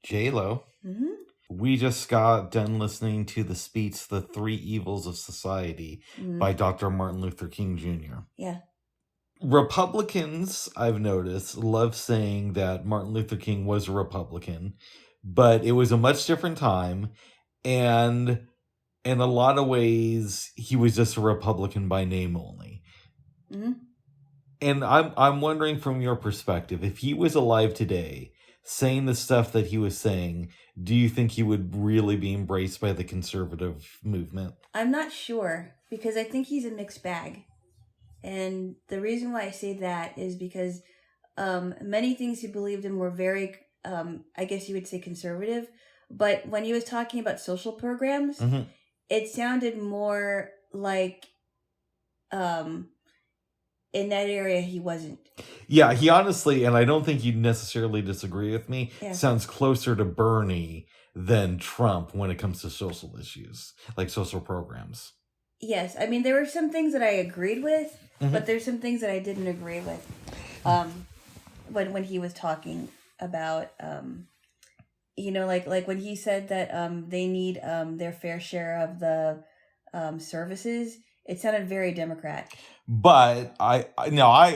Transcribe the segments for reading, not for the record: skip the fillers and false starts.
Jaylo. Mm-hmm. We just got done listening to the speech, The Three Evils of Society by Dr. Martin Luther King Jr. Yeah. Republicans, I've noticed, love saying that Martin Luther King was a Republican, but it was a much different time, and in a lot of ways, he was just a Republican by name only. Mm-hmm. And I'm wondering from your perspective, if he was alive today, saying the stuff that he was saying, do you think he would really be embraced by the conservative movement? I'm not sure, because I think he's a mixed bag. And the reason why I say that is because many things he believed in were very, I guess you would say, conservative. But when he was talking about social programs, it sounded more like in that area he wasn't. Yeah, he honestly, and I don't think you'd necessarily disagree with me, sounds closer to Bernie than Trump when it comes to social issues, like social programs. Yes, I mean, there were some things that I agreed with, but there's some things that I didn't agree with. When he was talking about, like when he said that they need their fair share of the services, it sounded very Democrat. But I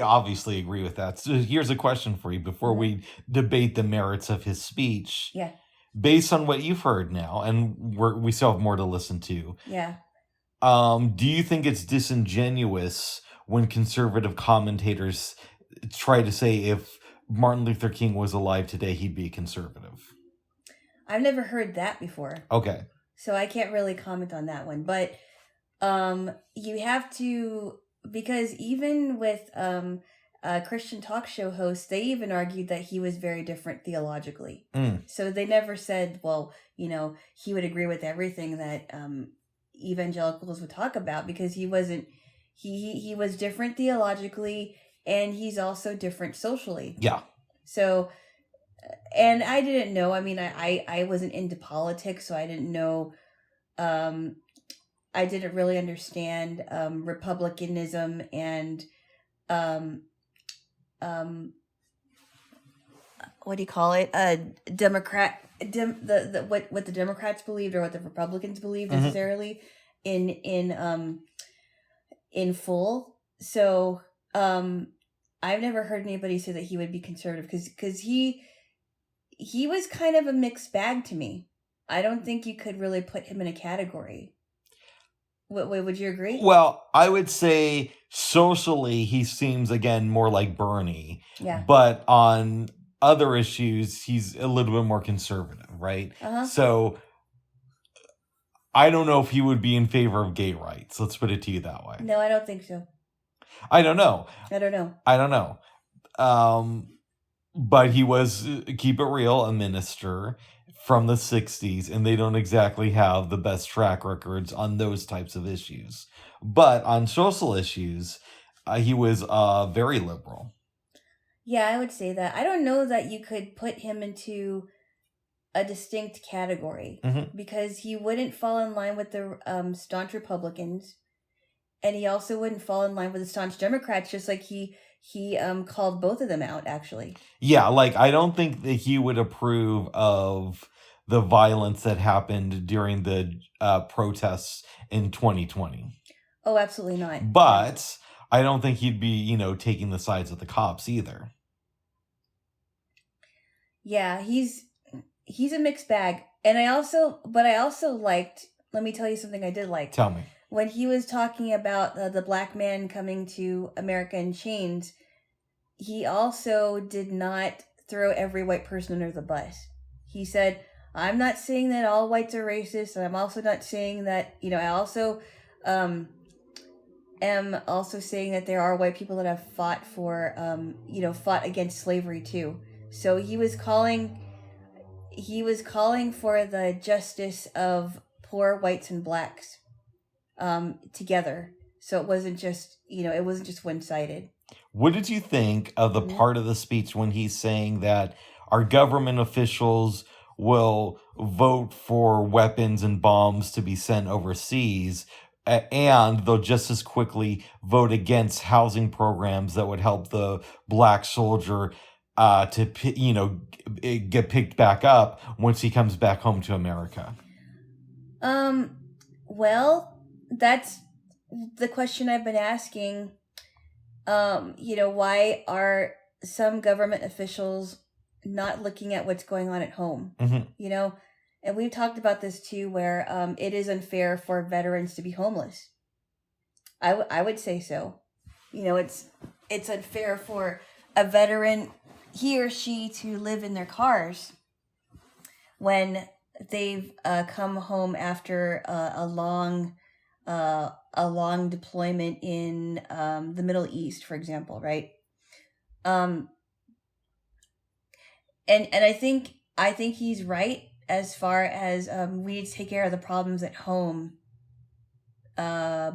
obviously agree with that. So here's a question for you before we debate the merits of his speech. Yeah. Based on what you've heard now, and we still have more to listen to. Yeah. Do you think it's disingenuous when conservative commentators try to say if Martin Luther King was alive today, he'd be a conservative? I've never heard that before. Okay. So I can't really comment on that one. But you have to, because even with Christian talk show hosts, they even argued that he was very different theologically. So they never said, well, he would agree with everything that evangelicals would talk about, because he wasn't. He was different theologically, and he's also different socially. Yeah. So, and I didn't know. I mean, I wasn't into politics, so I didn't know. I didn't really understand republicanism and what do you call it? Democrat. What the Democrats believed or what the Republicans believed necessarily in full. So I've never heard anybody say that he would be conservative, because he was kind of a mixed bag to me. I don't think you could really put him in a category. Would you agree? Well, I would say socially he seems, again, more like Bernie. Yeah. But on other issues, he's a little bit more conservative, right? So I don't know if he would be in favor of gay rights. Let's put it to you that way. No, I don't think so. I don't know. I don't know. But he was, keep it real, a minister from the 60s, and they don't exactly have the best track records on those types of issues. But on social issues, he was very liberal. Yeah, I would say that. I don't know that you could put him into a distinct category, because he wouldn't fall in line with the staunch Republicans, and he also wouldn't fall in line with the staunch Democrats, just like he called both of them out, actually. Yeah, like, I don't think that he would approve of the violence that happened during the protests in 2020. Oh, absolutely not. But I don't think he'd be, taking the sides of the cops either. Yeah, he's a mixed bag. And I also liked, let me tell you something I did like. Tell me. When he was talking about the black man coming to America in chains, he also did not throw every white person under the bus. He said, I'm not saying that all whites are racist, and I'm also not saying that, I also am also saying that there are white people that have fought for, fought against slavery too. So he was calling for the justice of poor whites and blacks together. So it wasn't just, one-sided. What did you think of the part of the speech when he's saying that our government officials will vote for weapons and bombs to be sent overseas, and they'll just as quickly vote against housing programs that would help the black soldier get picked back up once he comes back home to America? Well, that's the question I've been asking. Why are some government officials not looking at what's going on at home? Mm-hmm. And we've talked about this too, where it is unfair for veterans to be homeless. I would say so. It's unfair for a veteran, he or she, to live in their cars when they've come home after a long deployment in the Middle East, for example, right? And I think he's right as far as we need to take care of the problems at home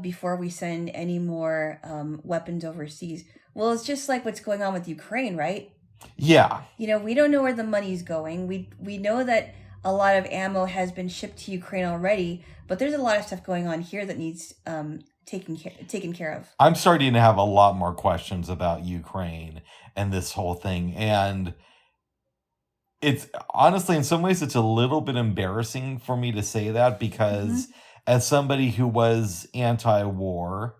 before we send any more weapons overseas. Well, it's just like what's going on with Ukraine, right? Yeah. We don't know where the money's going. We know that a lot of ammo has been shipped to Ukraine already, but there's a lot of stuff going on here that needs taken care of. I'm starting to have a lot more questions about Ukraine and this whole thing. And it's honestly, in some ways, it's a little bit embarrassing for me to say that because as somebody who was anti-war,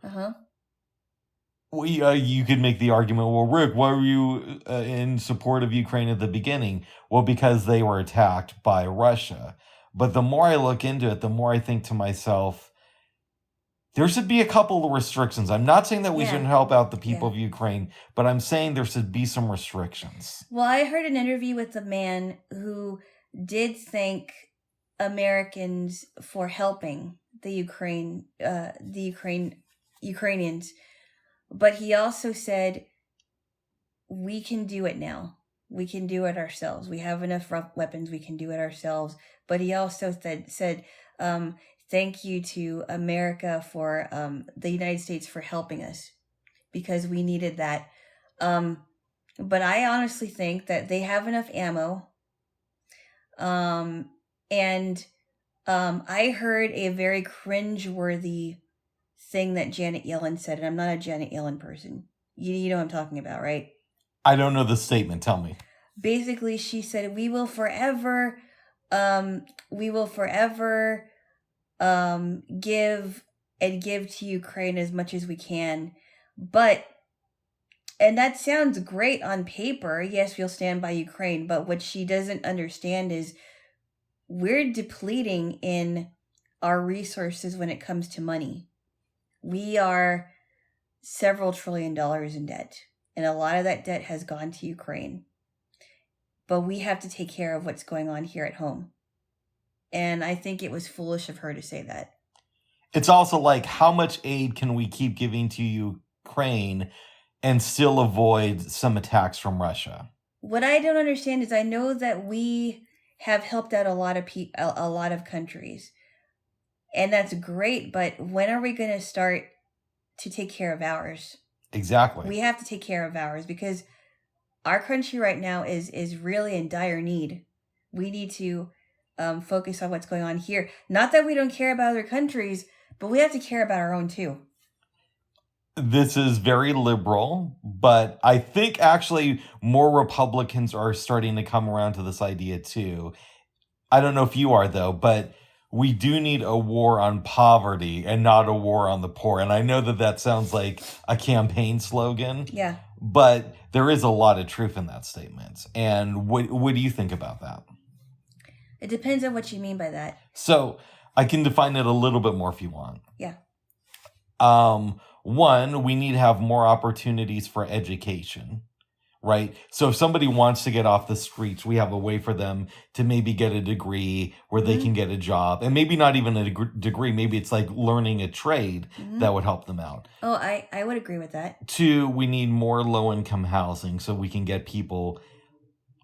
you could make the argument, well, Rick, why were you in support of Ukraine at the beginning? Well, because they were attacked by Russia. But the more I look into it, the more I think to myself, there should be a couple of restrictions. I'm not saying that we shouldn't help out the people of Ukraine, but I'm saying there should be some restrictions. Well, I heard an interview with a man who did thank Americans for helping the Ukrainians. But he also said, we can do it now. We can do it ourselves. We have enough weapons. We can do it ourselves. But he also said, thank you to America for the United States for helping us because we needed that. But I honestly think that they have enough ammo. And I heard a very cringeworthy thing that Janet Yellen said, and I'm not a Janet Yellen person. You know what I'm talking about, right? I don't know the statement. Tell me. Basically, she said, we will forever give to Ukraine as much as we can. And that sounds great on paper. Yes, we'll stand by Ukraine. But what she doesn't understand is we're depleting in our resources when it comes to money. We are several $1 trillion in debt, and a lot of that debt has gone to Ukraine. But we have to take care of what's going on here at home. And I think it was foolish of her to say that. It's also like, how much aid can we keep giving to Ukraine and still avoid some attacks from Russia? What I don't understand is I know that we have helped out a lot of countries. And that's great, but when are we going to start to take care of ours? Exactly. We have to take care of ours because our country right now is really in dire need. We need to focus on what's going on here. Not that we don't care about other countries, but we have to care about our own too. This is very liberal, but I think actually more Republicans are starting to come around to this idea too. I don't know if you are though, but we do need a war on poverty and not a war on the poor. And I know that sounds like a campaign slogan. Yeah. But there is a lot of truth in that statement. And what do you think about that? It depends on what you mean by that. So I can define it a little bit more if you want. Yeah. One, we need to have more opportunities for education. Right? So if somebody wants to get off the streets, we have a way for them to maybe get a degree where they can get a job. And maybe not even a degree. Maybe it's like learning a trade that would help them out. Oh, I would agree with that. Two, we need more low-income housing so we can get people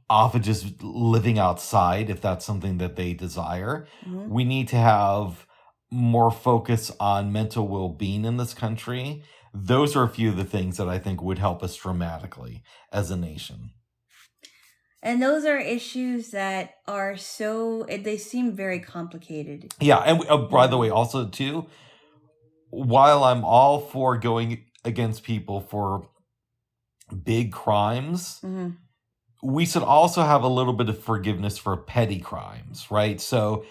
off of just living outside if that's something that they desire. We need to have more focus on mental well-being in this country. Those are a few of the things that I think would help us dramatically as a nation. And those are issues that are they seem very complicated. Yeah, and by the way, also too, while I'm all for going against people for big crimes, we should also have a little bit of forgiveness for petty crimes, right? So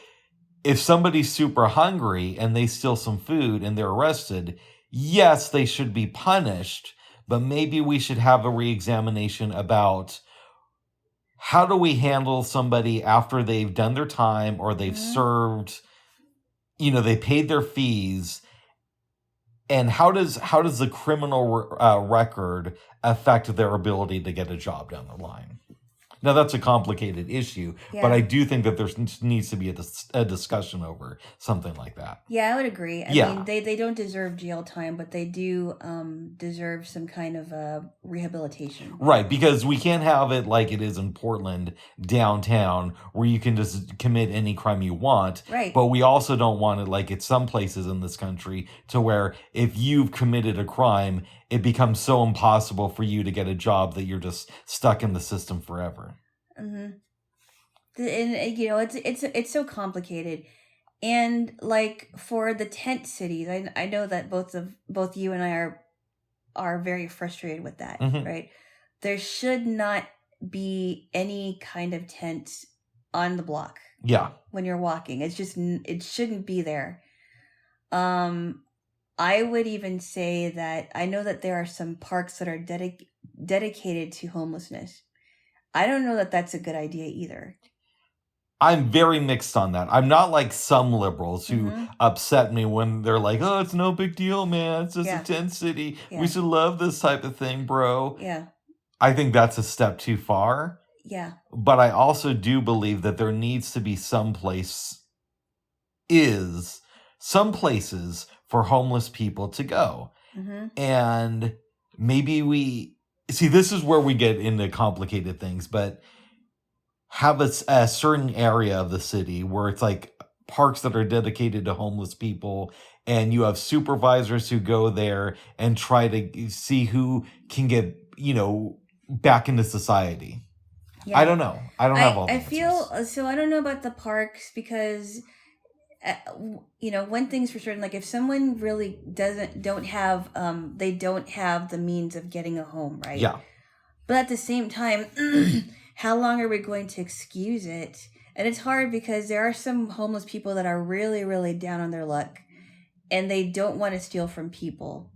if somebody's super hungry and they steal some food and they're arrested, yes, they should be punished, but maybe we should have a reexamination about how do we handle somebody after they've done their time or they've served, they paid their fees, and how does the criminal record affect their ability to get a job down the line? Now, that's a complicated issue, but I do think that there needs to be a discussion over something like that. Yeah, I would agree. I mean, they don't deserve jail time, but they do deserve some kind of rehabilitation. Right, because we can't have it like it is in Portland, downtown, where you can just commit any crime you want. Right. But we also don't want it like it's some places in this country to where if you've committed a crime, it becomes so impossible for you to get a job that you're just stuck in the system forever. Mm-hmm. And it's so complicated, and like for the tent cities, I know that both you and I are very frustrated with that, right? There should not be any kind of tent on the block. Yeah. When you're walking, it shouldn't be there. I would even say that I know that there are some parks that are dedicated to homelessness. I don't know that that's a good idea either. I'm very mixed on that. I'm not like some liberals who upset me when they're like, oh, it's no big deal, man. It's just a tent city. Yeah. We should love this type of thing, bro. Yeah. I think that's a step too far. Yeah. But I also do believe that there needs to be some places for homeless people to go. And maybe this is where we get into complicated things, but have a certain area of the city where it's like parks that are dedicated to homeless people, and you have supervisors who go there and try to see who can get, back into society. Yeah. I don't know. I don't have all the answers. So I don't know about the parks because, one thing's for certain, like if someone really don't have the means of getting a home, right? Yeah. But at the same time, how long are we going to excuse it? And it's hard because there are some homeless people that are really, really down on their luck, and they don't want to steal from people.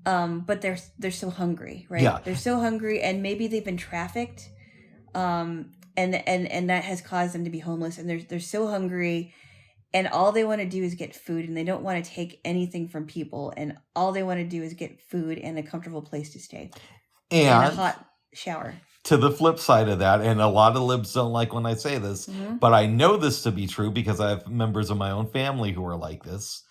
But they're so hungry, right? Yeah. They're so hungry, and maybe they've been trafficked, and that has caused them to be homeless. And they're so hungry, and all they want to do is get food, and they don't want to take anything from people, and all they want to do is get food and a comfortable place to stay, and a hot shower. To the flip side of that, and a lot of libs don't like when I say this, but I know this to be true because I have members of my own family who are like this.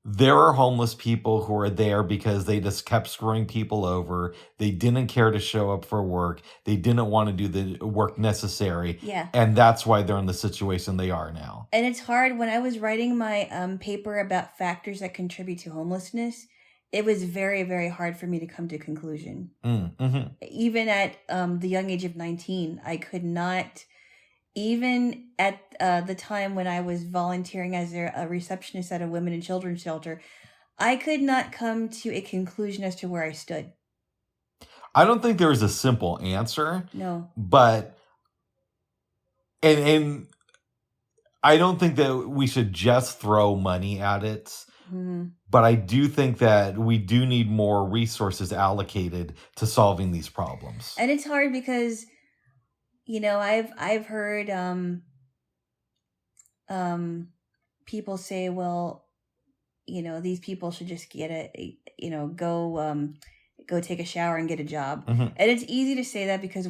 There are homeless people who are there because they just kept screwing people over. They didn't care to show up for work. They didn't want to do the work necessary. Yeah. And that's why they're in the situation they are now. And it's hard. When I was writing my paper about factors that contribute to homelessness, it was very, very hard for me to come to a conclusion. Even at the young age of 19, I could not, even at the time when I was volunteering as a receptionist at a women and children's shelter, I could not come to a conclusion as to where I stood. I don't think there's a simple answer. No. But, and I don't think that we should just throw money at it. But I do think that we do need more resources allocated to solving these problems. And it's hard because, I've heard people say, well, these people should just get go take a shower and get a job. And it's easy to say that because,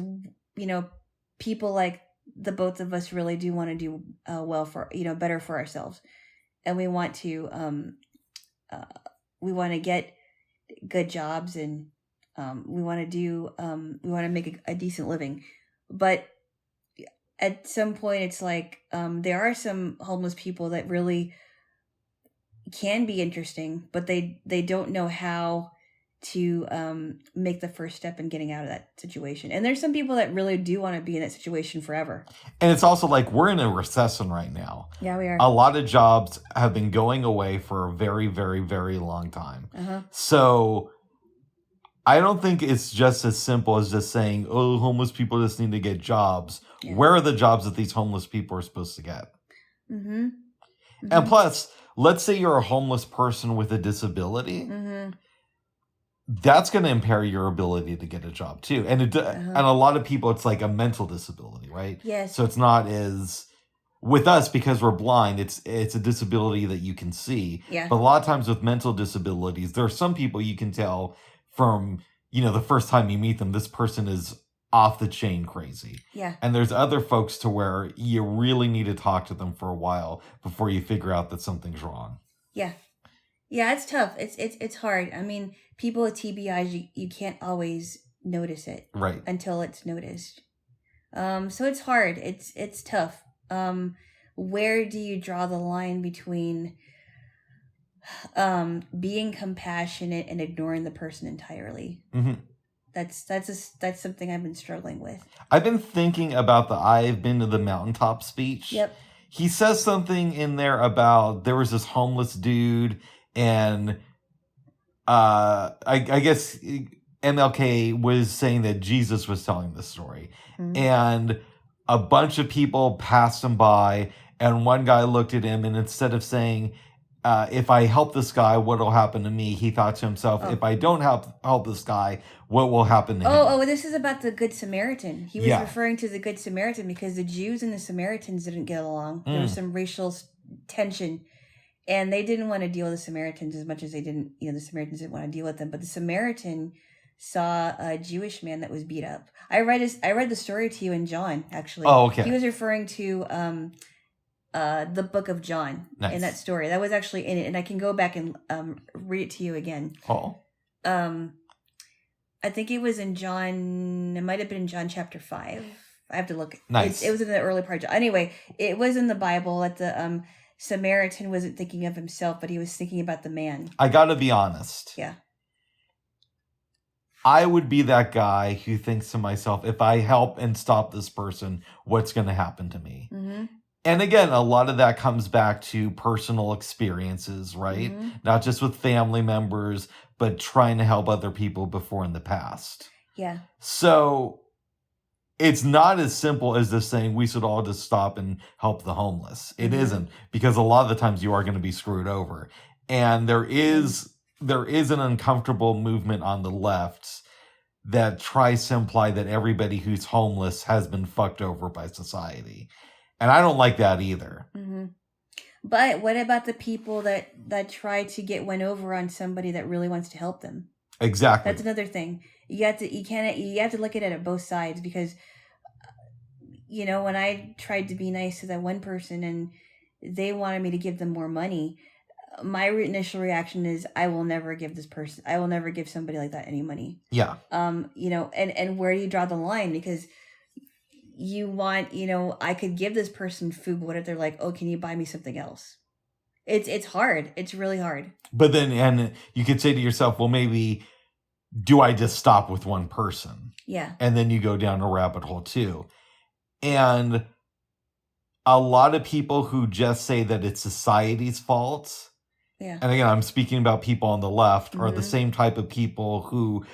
people like the both of us really do want to do well for, better for ourselves. And we want to get good jobs, and we want to make a decent living. But at some point it's like there are some homeless people that really can be interesting, but they don't know how to make the first step in getting out of that situation. And there's some people that really do want to be in that situation forever. And it's also like we're in a recession right now. Yeah, we are. A lot of jobs have been going away for a very, very, very long time. So I don't think it's just as simple as just saying, oh, homeless people just need to get jobs. Yeah. Where are the jobs that these homeless people are supposed to get? Mm-hmm. And plus, let's say you're a homeless person with a disability. Mm-hmm. That's going to impair your ability to get a job too. And and a lot of people, it's like a mental disability, right? Yes. So it's not as, with us, because we're blind, it's a disability that you can see. Yeah. But a lot of times with mental disabilities, there are some people you can tell from, the first time you meet them, this person is off the chain crazy. Yeah. And there's other folks to where you really need to talk to them for a while before you figure out that something's wrong. Yeah. Yeah, it's tough. It's hard. I mean, people with TBIs, you can't always notice it. Right. Until it's noticed. So it's hard. It's tough. Where do you draw the line between being compassionate and ignoring the person entirely? Mm-hmm. That's something I've been struggling with. I've been thinking about the I've been to the mountaintop speech. Yep. He says something in there about there was this homeless dude, and I guess MLK was saying that Jesus was telling the story. Mm-hmm. And a bunch of people passed him by, and one guy looked at him, and instead of saying, if I help this guy, what will happen to me? He thought to himself, if I don't help this guy, what will happen to him? Oh, this is about the Good Samaritan. He was referring to the Good Samaritan because the Jews and the Samaritans didn't get along. There was some racial tension, and they didn't want to deal with the Samaritans as much as they didn't, the Samaritans didn't want to deal with them. But the Samaritan saw a Jewish man that was beat up. I read the story to you in John, actually. Oh, okay. He was referring to the book of John in that story. That was actually in it, and I can go back and read it to you again. Oh. I think it was in John. It might have been in John chapter 5. I have to look. Nice. It was in the early part. Anyway, it was in the Bible that the Samaritan wasn't thinking of himself, but he was thinking about the man. I gotta be honest. Yeah. I would be that guy who thinks to myself, if I help and stop this person, what's going to happen to me? Mm-hmm. And again, a lot of that comes back to personal experiences, right? Mm-hmm. Not just with family members, but trying to help other people before in the past. Yeah. So it's not as simple as just saying we should all just stop and help the homeless. It isn't, because a lot of the times you are going to be screwed over. And there is an uncomfortable movement on the left that tries to imply that everybody who's homeless has been fucked over by society. And I don't like that either. Mm-hmm. But what about the people that try to get one over on somebody that really wants to help them? Exactly. That's another thing. You have to look at it at both sides, because when I tried to be nice to that one person and they wanted me to give them more money, my initial reaction is, I will never give somebody like that any money. Yeah. And where do you draw the line? Because you want, I could give this person food, but what if they're like, oh, can you buy me something else? It's hard. It's really hard. But then, and you could say to yourself, well, maybe, do I just stop with one person? Yeah. And then you go down a rabbit hole too. And a lot of people who just say that it's society's fault. Yeah. And again, I'm speaking about people on the left, are the same type of people who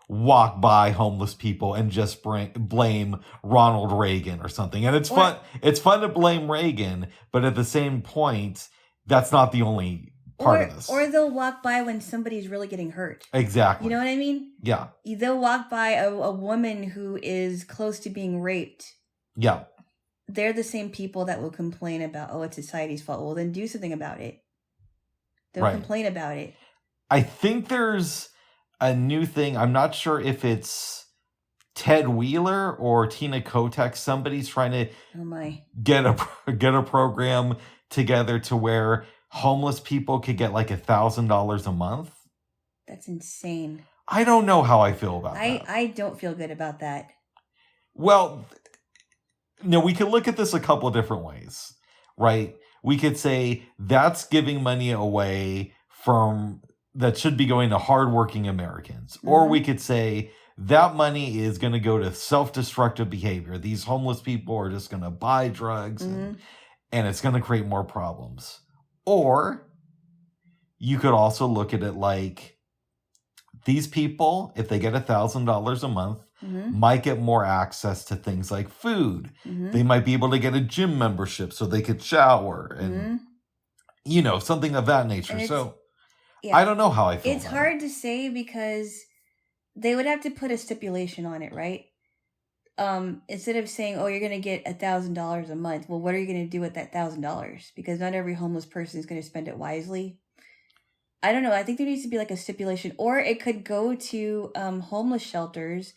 walk by homeless people and just blame Ronald Reagan or something. And it's fun. It's fun to blame Reagan, but at the same point, that's not the only part of this. Or they'll walk by when somebody's really getting hurt. Exactly. You know what I mean? Yeah. They'll walk by a woman who is close to being raped. Yeah. They're the same people that will complain about, oh, it's society's fault. Well, then do something about it. They'll complain about it. I think there's a new thing. I'm not sure if it's Ted Wheeler or Tina Kotek. Somebody's trying to get a program together to where homeless people could get $1,000 a month. That's insane. I don't know how I feel about that. I don't feel good about that. Well, we could look at this a couple of different ways, right? We could say that's giving money away that should be going to hardworking Americans. Mm-hmm. Or we could say that money is going to go to self-destructive behavior. These homeless people are just going to buy drugs and it's going to create more problems. Or you could also look at it like these people, if they get $1,000 a month, might get more access to things like food. They might be able to get a gym membership so they could shower and, something of that nature. So I don't know how I feel. It's hard to say because they would have to put a stipulation on it, right? Instead of saying, "Oh, you're going to get $1,000 a month," well, what are you going to do with that $1,000? Because not every homeless person is going to spend it wisely. I don't know. I think there needs to be like a stipulation, or it could go to homeless shelters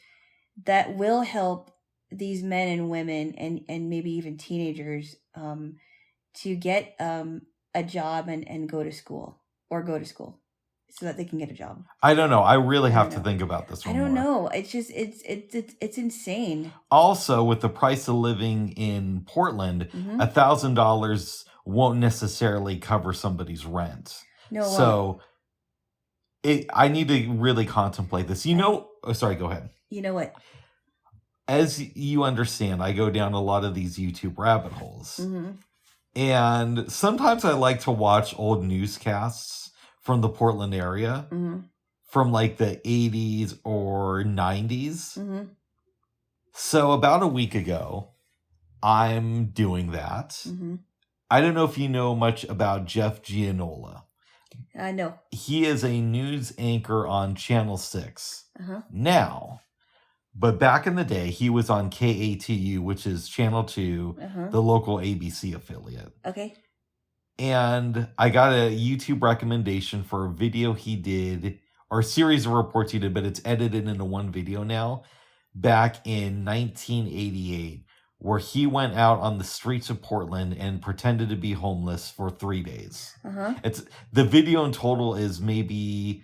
that will help these men and women and maybe even teenagers to get a job and go to school so that they can get a job. I don't know. I really have to think about this one. I don't know. It's just it's insane. Also, with the price of living in Portland, $1,000 won't necessarily cover somebody's rent. No. So I need to really contemplate this. Sorry, go ahead. You know what? As you understand, I go down a lot of these YouTube rabbit holes. And sometimes I like to watch old newscasts from the Portland area from like the 80s or 90s. So about a week ago, I'm doing that. I don't know if you know much about Jeff Gianola. I know. He is a news anchor on Channel 6 now. But back in the day, he was on KATU, which is Channel 2, the local ABC affiliate. Okay. And I got a YouTube recommendation for a video he did, or a series of reports he did, but it's edited into one video now, back in 1988, where he went out on the streets of Portland and pretended to be homeless for 3 days. The video in total is maybe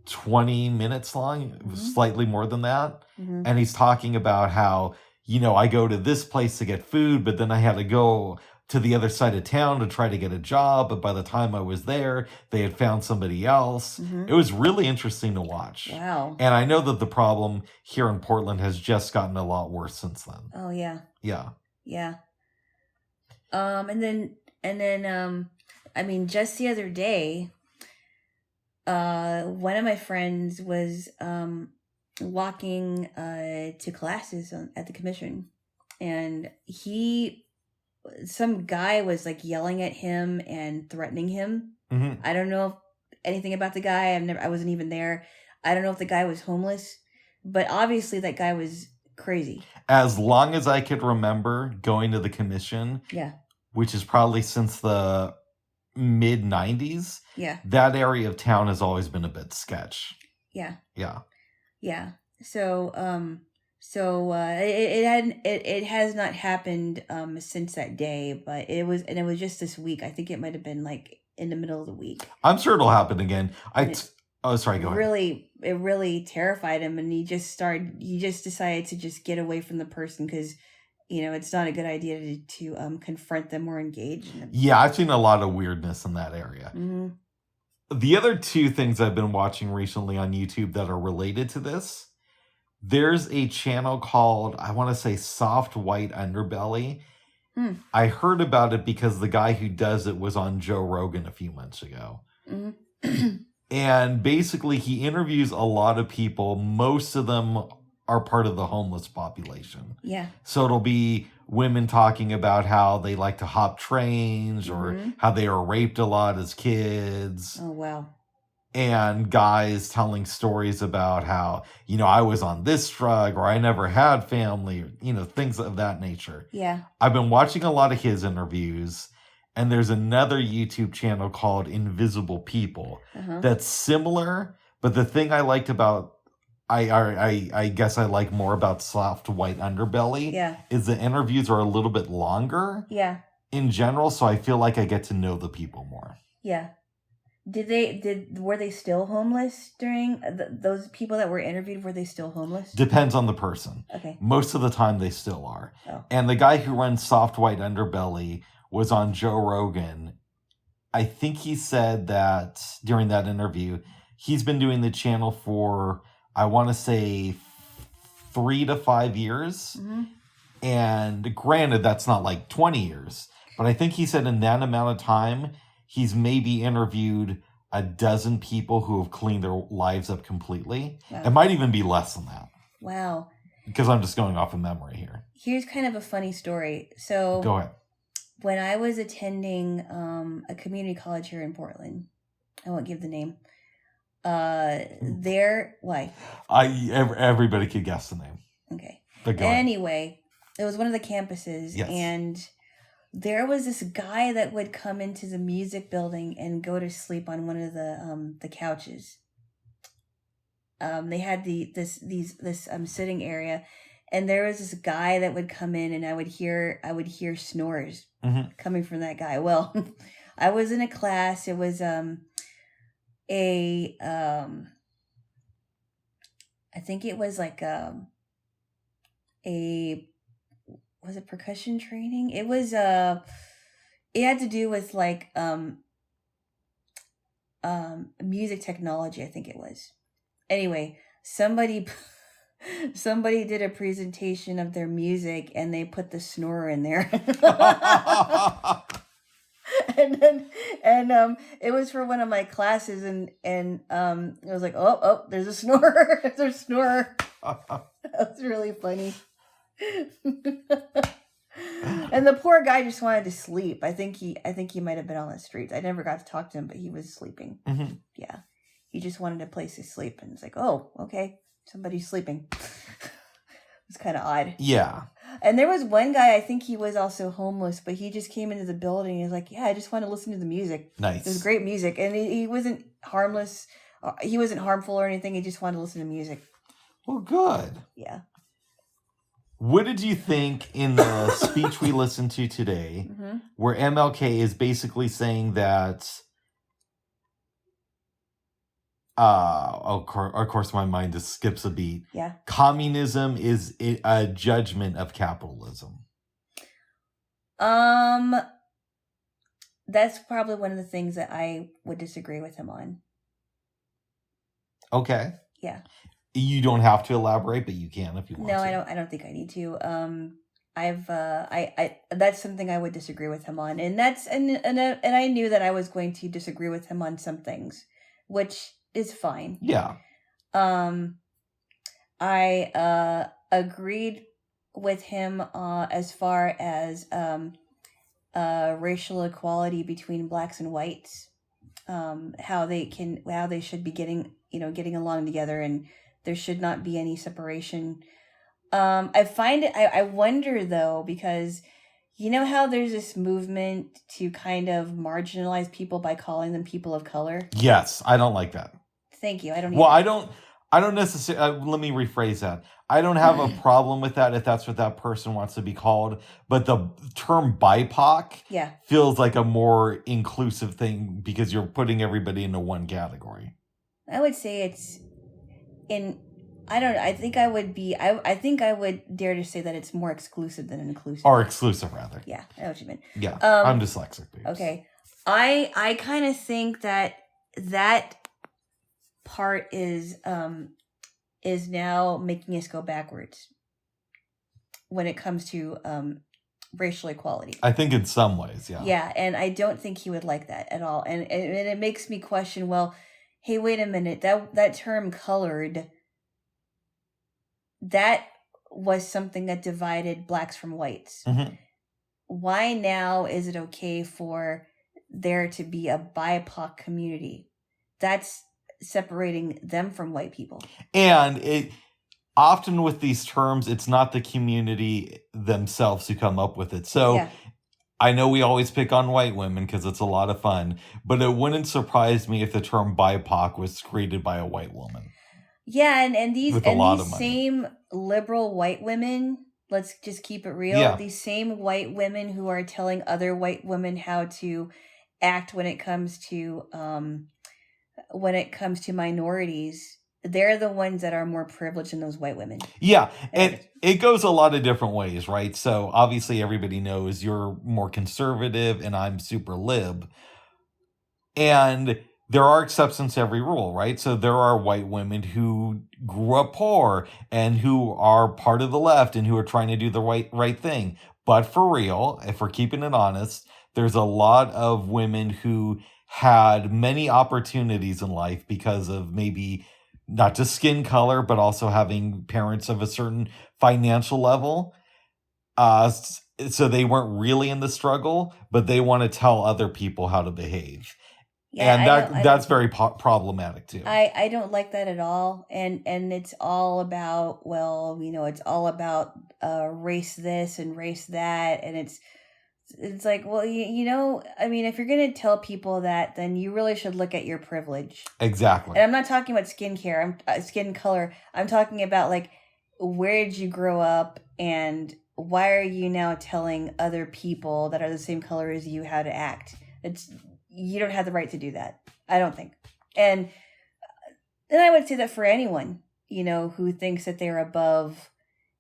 20 minutes long, slightly more than that. And he's talking about how, I go to this place to get food, but then I had to go to the other side of town to try to get a job. But by the time I was there, they had found somebody else. It was really interesting to watch. Wow. And I know that the problem here in Portland has just gotten a lot worse since then. Oh, yeah. Yeah. Yeah. And then, just the other day, one of my friends was walking to classes at the commission, and some guy was like yelling at him and threatening him. I don't know anything about the guy. I wasn't even there. I don't know if the guy was homeless, but obviously that guy was crazy. As long as I could remember going to the commission, which is probably since the mid 90s, that area of town has always been a bit sketch. Yeah. So it has not happened since that day, but it was just this week. I think it might have been like in the middle of the week. I'm sure it'll happen again. Sorry, go ahead. It really terrified him, and he just decided to just get away from the person because it's not a good idea to confront them or engage in them. Yeah, I've seen a lot of weirdness in that area. The other two things I've been watching recently on YouTube that are related to this, there's a channel called, I want to say, Soft White Underbelly. I heard about it because the guy who does it was on Joe Rogan a few months ago. And basically he interviews a lot of people. Most of them are part of the homeless population. Yeah. So it'll be women talking about how they like to hop trains or how they were raped a lot as kids. Oh, wow. And guys telling stories about how, I was on this drug or I never had family, things of that nature. Yeah. I've been watching a lot of his interviews, and there's another YouTube channel called Invisible People that's similar. But the thing I liked about I guess I like more about Soft White Underbelly is the interviews are a little bit longer in general, so I feel like I get to know the people more. Yeah. Were they still homeless during those people that were interviewed? Were they still homeless? Depends on the person. Okay. Most of the time they still are. Oh. And the guy who runs Soft White Underbelly was on Joe Rogan. I think he said that during that interview, he's been doing the channel for, I want to say 3 to 5 years. And granted, that's not like 20 years. But I think he said in that amount of time, he's maybe interviewed a dozen people who have cleaned their lives up completely. Wow. It might even be less than that. Wow. Because I'm just going off of memory here. Here's kind of a funny story. So Go ahead. when I was attending a community college here in Portland, I won't give the name. Why? Everybody could guess the name. Okay. But go ahead. Anyway, it was one of the campuses, Yes. and there was this guy that would come into the music building and go to sleep on one of the couches. They had this sitting area, and there was this guy that would come in, and I would hear snores coming from that guy. Well, I was in a class. It was I think it was like was it percussion training? It was it had to do with like music technology, I think it was. Anyway, somebody did a presentation of their music and they put the snorer in there. and it was for one of my classes, and it was like, oh, there's a snorer. There's a snorer. That was really funny. And the poor guy just wanted to sleep. I think he might have been on the streets. I never got to talk to him, but he was sleeping. Mm-hmm. Yeah. He just wanted a place to sleep, and it's like, oh, okay, somebody's sleeping. It's kind of odd. Yeah. And there was one guy, I think he was also homeless, but he just came into the building and he's like, yeah, I just want to listen to the music. Nice. It was great music. And he wasn't harmless. He wasn't harmful or anything. He just wanted to listen to music. Well, good. Yeah. What did you think in the speech we listened to today, where MLK is basically saying that, of course my mind just skips a beat. Yeah. Communism is a judgment of capitalism. That's probably one of the things that I would disagree with him on. Okay. Yeah. You don't have to elaborate, but you can if you want to. No, I don't think I need to. That's something I would disagree with him on. And I knew that I was going to disagree with him on some things, which is fine. Yeah. I agreed with him as far as racial equality between blacks and whites, how they should be getting along together, and there should not be any separation. I wonder though, because you know how there's this movement to kind of marginalize people by calling them people of color? Yes, I don't like that. Thank you. I don't. Well, I don't necessarily. Let me rephrase that. I don't have a problem with that if that's what that person wants to be called. But the term BIPOC feels like a more inclusive thing because you're putting everybody into one category. I would say it's in. I don't know. I think I would be. I think I would dare to say that it's more exclusive than inclusive. Or exclusive, rather. Yeah, I know what you mean. Yeah, I'm dyslexic. Babes. Okay, I kind of think that part is now making us go backwards when it comes to racial equality. I think in some ways, yeah. Yeah, and I don't think he would like that at all. And it makes me question, well, hey, wait a minute, that term colored, that was something that divided blacks from whites. Mm-hmm. Why now is it okay for there to be a BIPOC community? That's separating them from white people. And it often with these terms, it's not the community themselves who come up with it. So I know we always pick on white women because it's a lot of fun, but it wouldn't surprise me if the term BIPOC was created by a white woman. Yeah, and these same liberal white women, let's just keep it real, these same white women who are telling other white women how to act when it comes to minorities, they're the ones that are more privileged than those white women. Yeah, and it goes a lot of different ways, right? So obviously everybody knows you're more conservative and I'm super lib. And there are exceptions to every rule, right? So there are white women who grew up poor and who are part of the left and who are trying to do the right thing. But for real, if we're keeping it honest, there's a lot of women who had many opportunities in life because of maybe not just skin color, but also having parents of a certain financial level. So they weren't really in the struggle, but they want to tell other people how to behave. Yeah, And I don't. I that's don't. very problematic too. I don't like that at all, and it's all about, well, it's all about race this and race that, and it's like, well, I mean, if you're gonna tell people that, then you really should look at your privilege. Exactly. And I'm not talking about skin color. I'm talking about, like, where did you grow up, and why are you now telling other people that are the same color as you how to act? You don't have the right to do that, I don't think. And I would say that for anyone, who thinks that they're above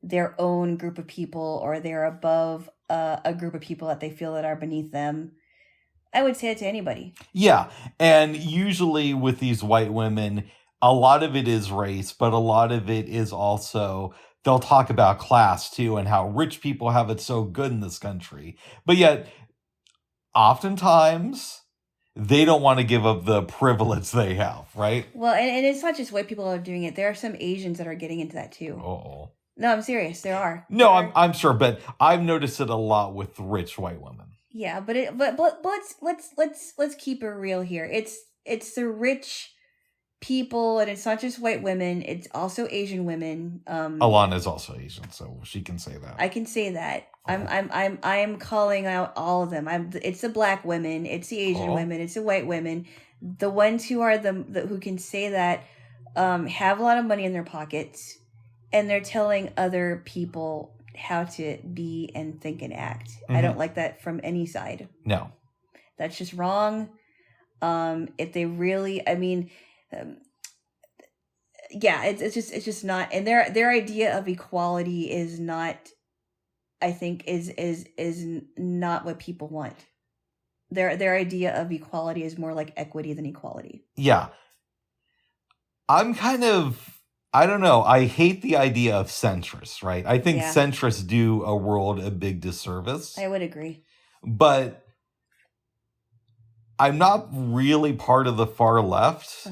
their own group of people, or they're above a group of people that they feel that are beneath them, I would say it to anybody. Yeah. And usually with these white women, a lot of it is race, but a lot of it is also, they'll talk about class too, and how rich people have it so good in this country. But yet, oftentimes, they don't want to give up the privilege they have, right? Well, and it's not just white people that are doing it. There are some Asians that are getting into that too. Oh. No, I'm serious. There are. No, I'm sure, but I've noticed it a lot with rich white women. Yeah, but let's keep it real here. It's the rich people, and it's not just white women. It's also Asian women. Alana's also Asian, so she can say that. I can say that. I'm calling out all of them. It's the black women, it's the Asian women, it's the white women. The ones who are who can say that have a lot of money in their pockets, and they're telling other people how to be and think and act. Mm-hmm. I don't like that from any side. No. That's just wrong. If they really, I mean, yeah, it's just not, and their idea of equality is not, I think, is not what people want. Their idea of equality is more like equity than equality. Yeah. I'm kind of, I don't know, I hate the idea of centrists, right? I think centrists do a world a big disservice. I would agree. But I'm not really part of the far left,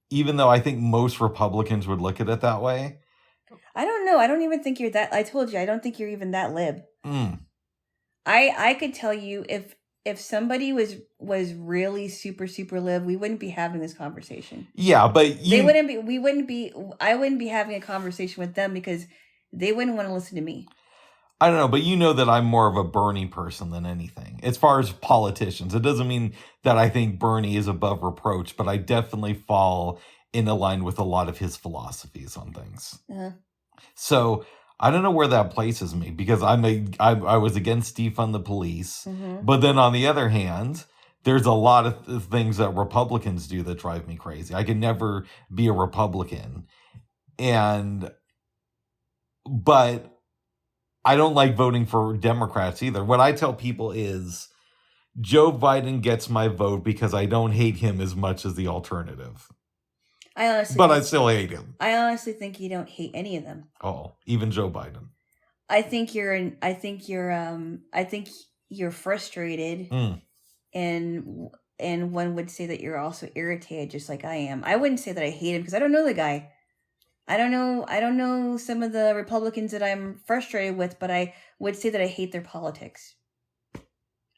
even though I think most Republicans would look at it that way. I don't know. I don't even think you're that. I told you, I don't think you're even that lib. I could tell you, if somebody was really super lib, we wouldn't be having this conversation. Yeah, but I wouldn't be having a conversation with them because they wouldn't want to listen to me. I don't know, but you know that I'm more of a Bernie person than anything. As far as politicians, it doesn't mean that I think Bernie is above reproach, but I definitely fall in line with a lot of his philosophies on things. So I don't know where that places me, because I was against defund the police, but then on the other hand, there's a lot of things that Republicans do that drive me crazy. I can never be a Republican, but I don't like voting for Democrats either. What I tell people is Joe Biden gets my vote because I don't hate him as much as the alternative. I still hate him. I honestly think you don't hate any of them. Oh, even Joe Biden. I think you're frustrated, and one would say that you're also irritated, just like I am. I wouldn't say that I hate him because I don't know the guy. I don't know some of the Republicans that I'm frustrated with, but I would say that I hate their politics.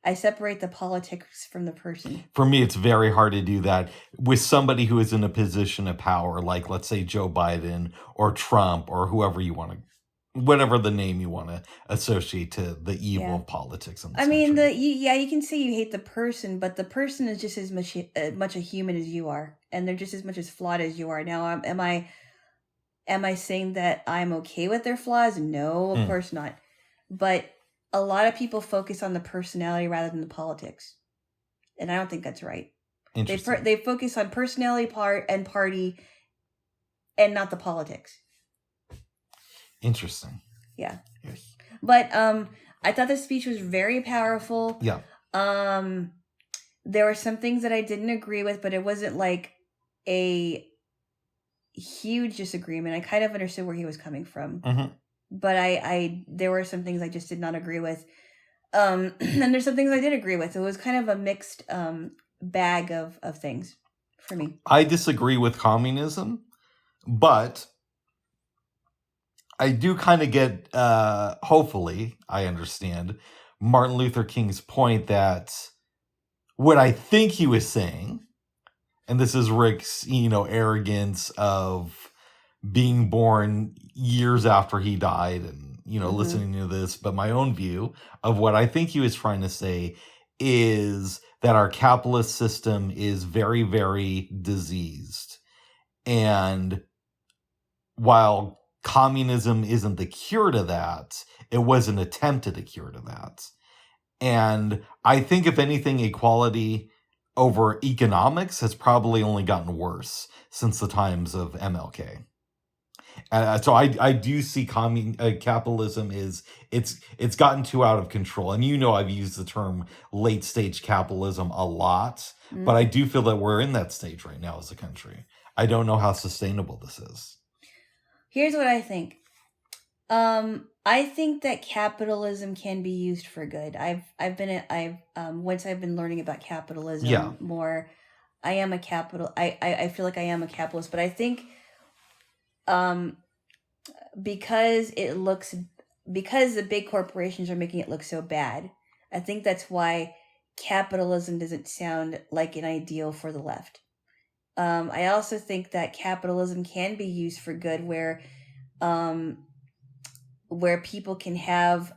I separate the politics from the person. For me, it's very hard to do that with somebody who is in a position of power, like, let's say, Joe Biden or Trump or whoever you want to, whatever the name you want to associate to the evil of politics in this country. You can say you hate the person, but the person is just as much a human as you are, and they're just as much as flawed as you are. Now, am I saying that I'm okay with their flaws? No, of course not. But a lot of people focus on the personality rather than the politics, and I don't think that's right. They focus on personality and party, and not the politics. Interesting. Yeah. Yes. But I thought the speech was very powerful. Yeah. There were some things that I didn't agree with, but it wasn't like a huge disagreement. I kind of understood where he was coming from. But there were some things I just did not agree with. And there's some things I did agree with. It was kind of a mixed bag of things for me. I disagree with communism, but I do kind of get, hopefully, I understand Martin Luther King's point that what I think he was saying, and this is Rick's, arrogance of being born years after he died and, listening to this, but my own view of what I think he was trying to say is that our capitalist system is very, very diseased. And while communism isn't the cure to that, it was an attempt at a cure to that. And I think, if anything, equality over economics has probably only gotten worse since the times of MLK. So I do see capitalism it's gotten too out of control. And I've used the term late stage capitalism a lot, but I do feel that we're in that stage right now as a country. I don't know how sustainable this is. Here's what I think. I think that capitalism can be used for good. Once I've been learning about capitalism more, I feel like I am a capitalist, but I think because the big corporations are making it look so bad, I think that's why capitalism doesn't sound like an ideal for the left. I also think that capitalism can be used for good, where people can have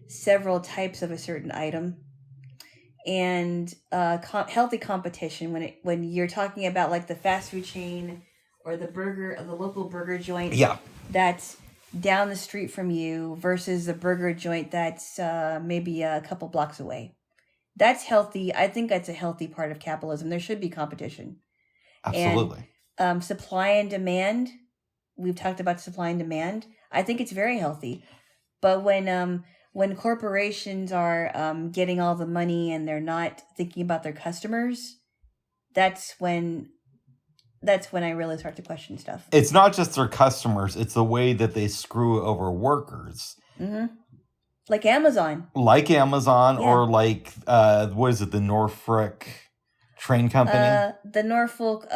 several types of a certain item, and healthy competition when you're talking about like the fast food chain or the local burger joint that's down the street from you versus the burger joint that's maybe a couple blocks away. That's healthy. I think that's a healthy part of capitalism. There should be competition. Absolutely. And supply and demand. We've talked about supply and demand. I think it's very healthy. But when corporations are getting all the money and they're not thinking about their customers, that's when I really start to question stuff. It's not just their customers; it's the way that they screw over workers. Mm-hmm. Like Amazon. Yeah. Or like what is it? The Norfolk train company. The Norfolk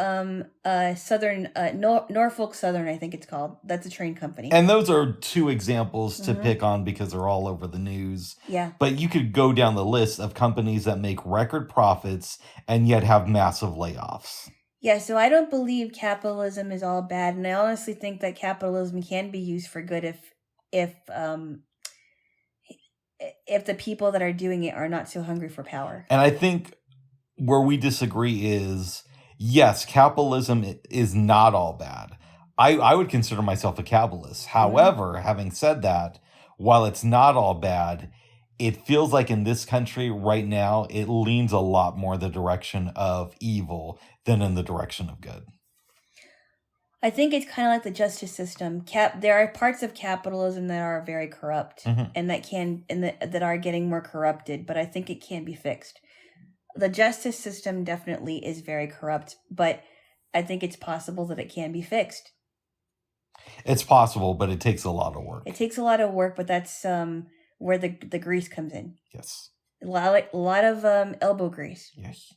Norfolk Southern, I think it's called. That's a train company. And those are two examples to pick on because they're all over the news. Yeah. But you could go down the list of companies that make record profits and yet have massive layoffs. Yeah, so I don't believe capitalism is all bad, and I honestly think that capitalism can be used for good if the people that are doing it are not so hungry for power. And I think where we disagree is, yes, capitalism is not all bad. I would consider myself a capitalist. However, having said that, while it's not all bad, it feels like in this country right now, it leans a lot more the direction of evil than in the direction of good. I think it's kind of like the justice system. There are parts of capitalism that are very corrupt and that are getting more corrupted, but I think it can be fixed. The justice system definitely is very corrupt, but I think it's possible that it can be fixed. It's possible, but it takes a lot of work. It takes a lot of work, but that's where the grease comes in. Yes. A lot of elbow grease. Yes.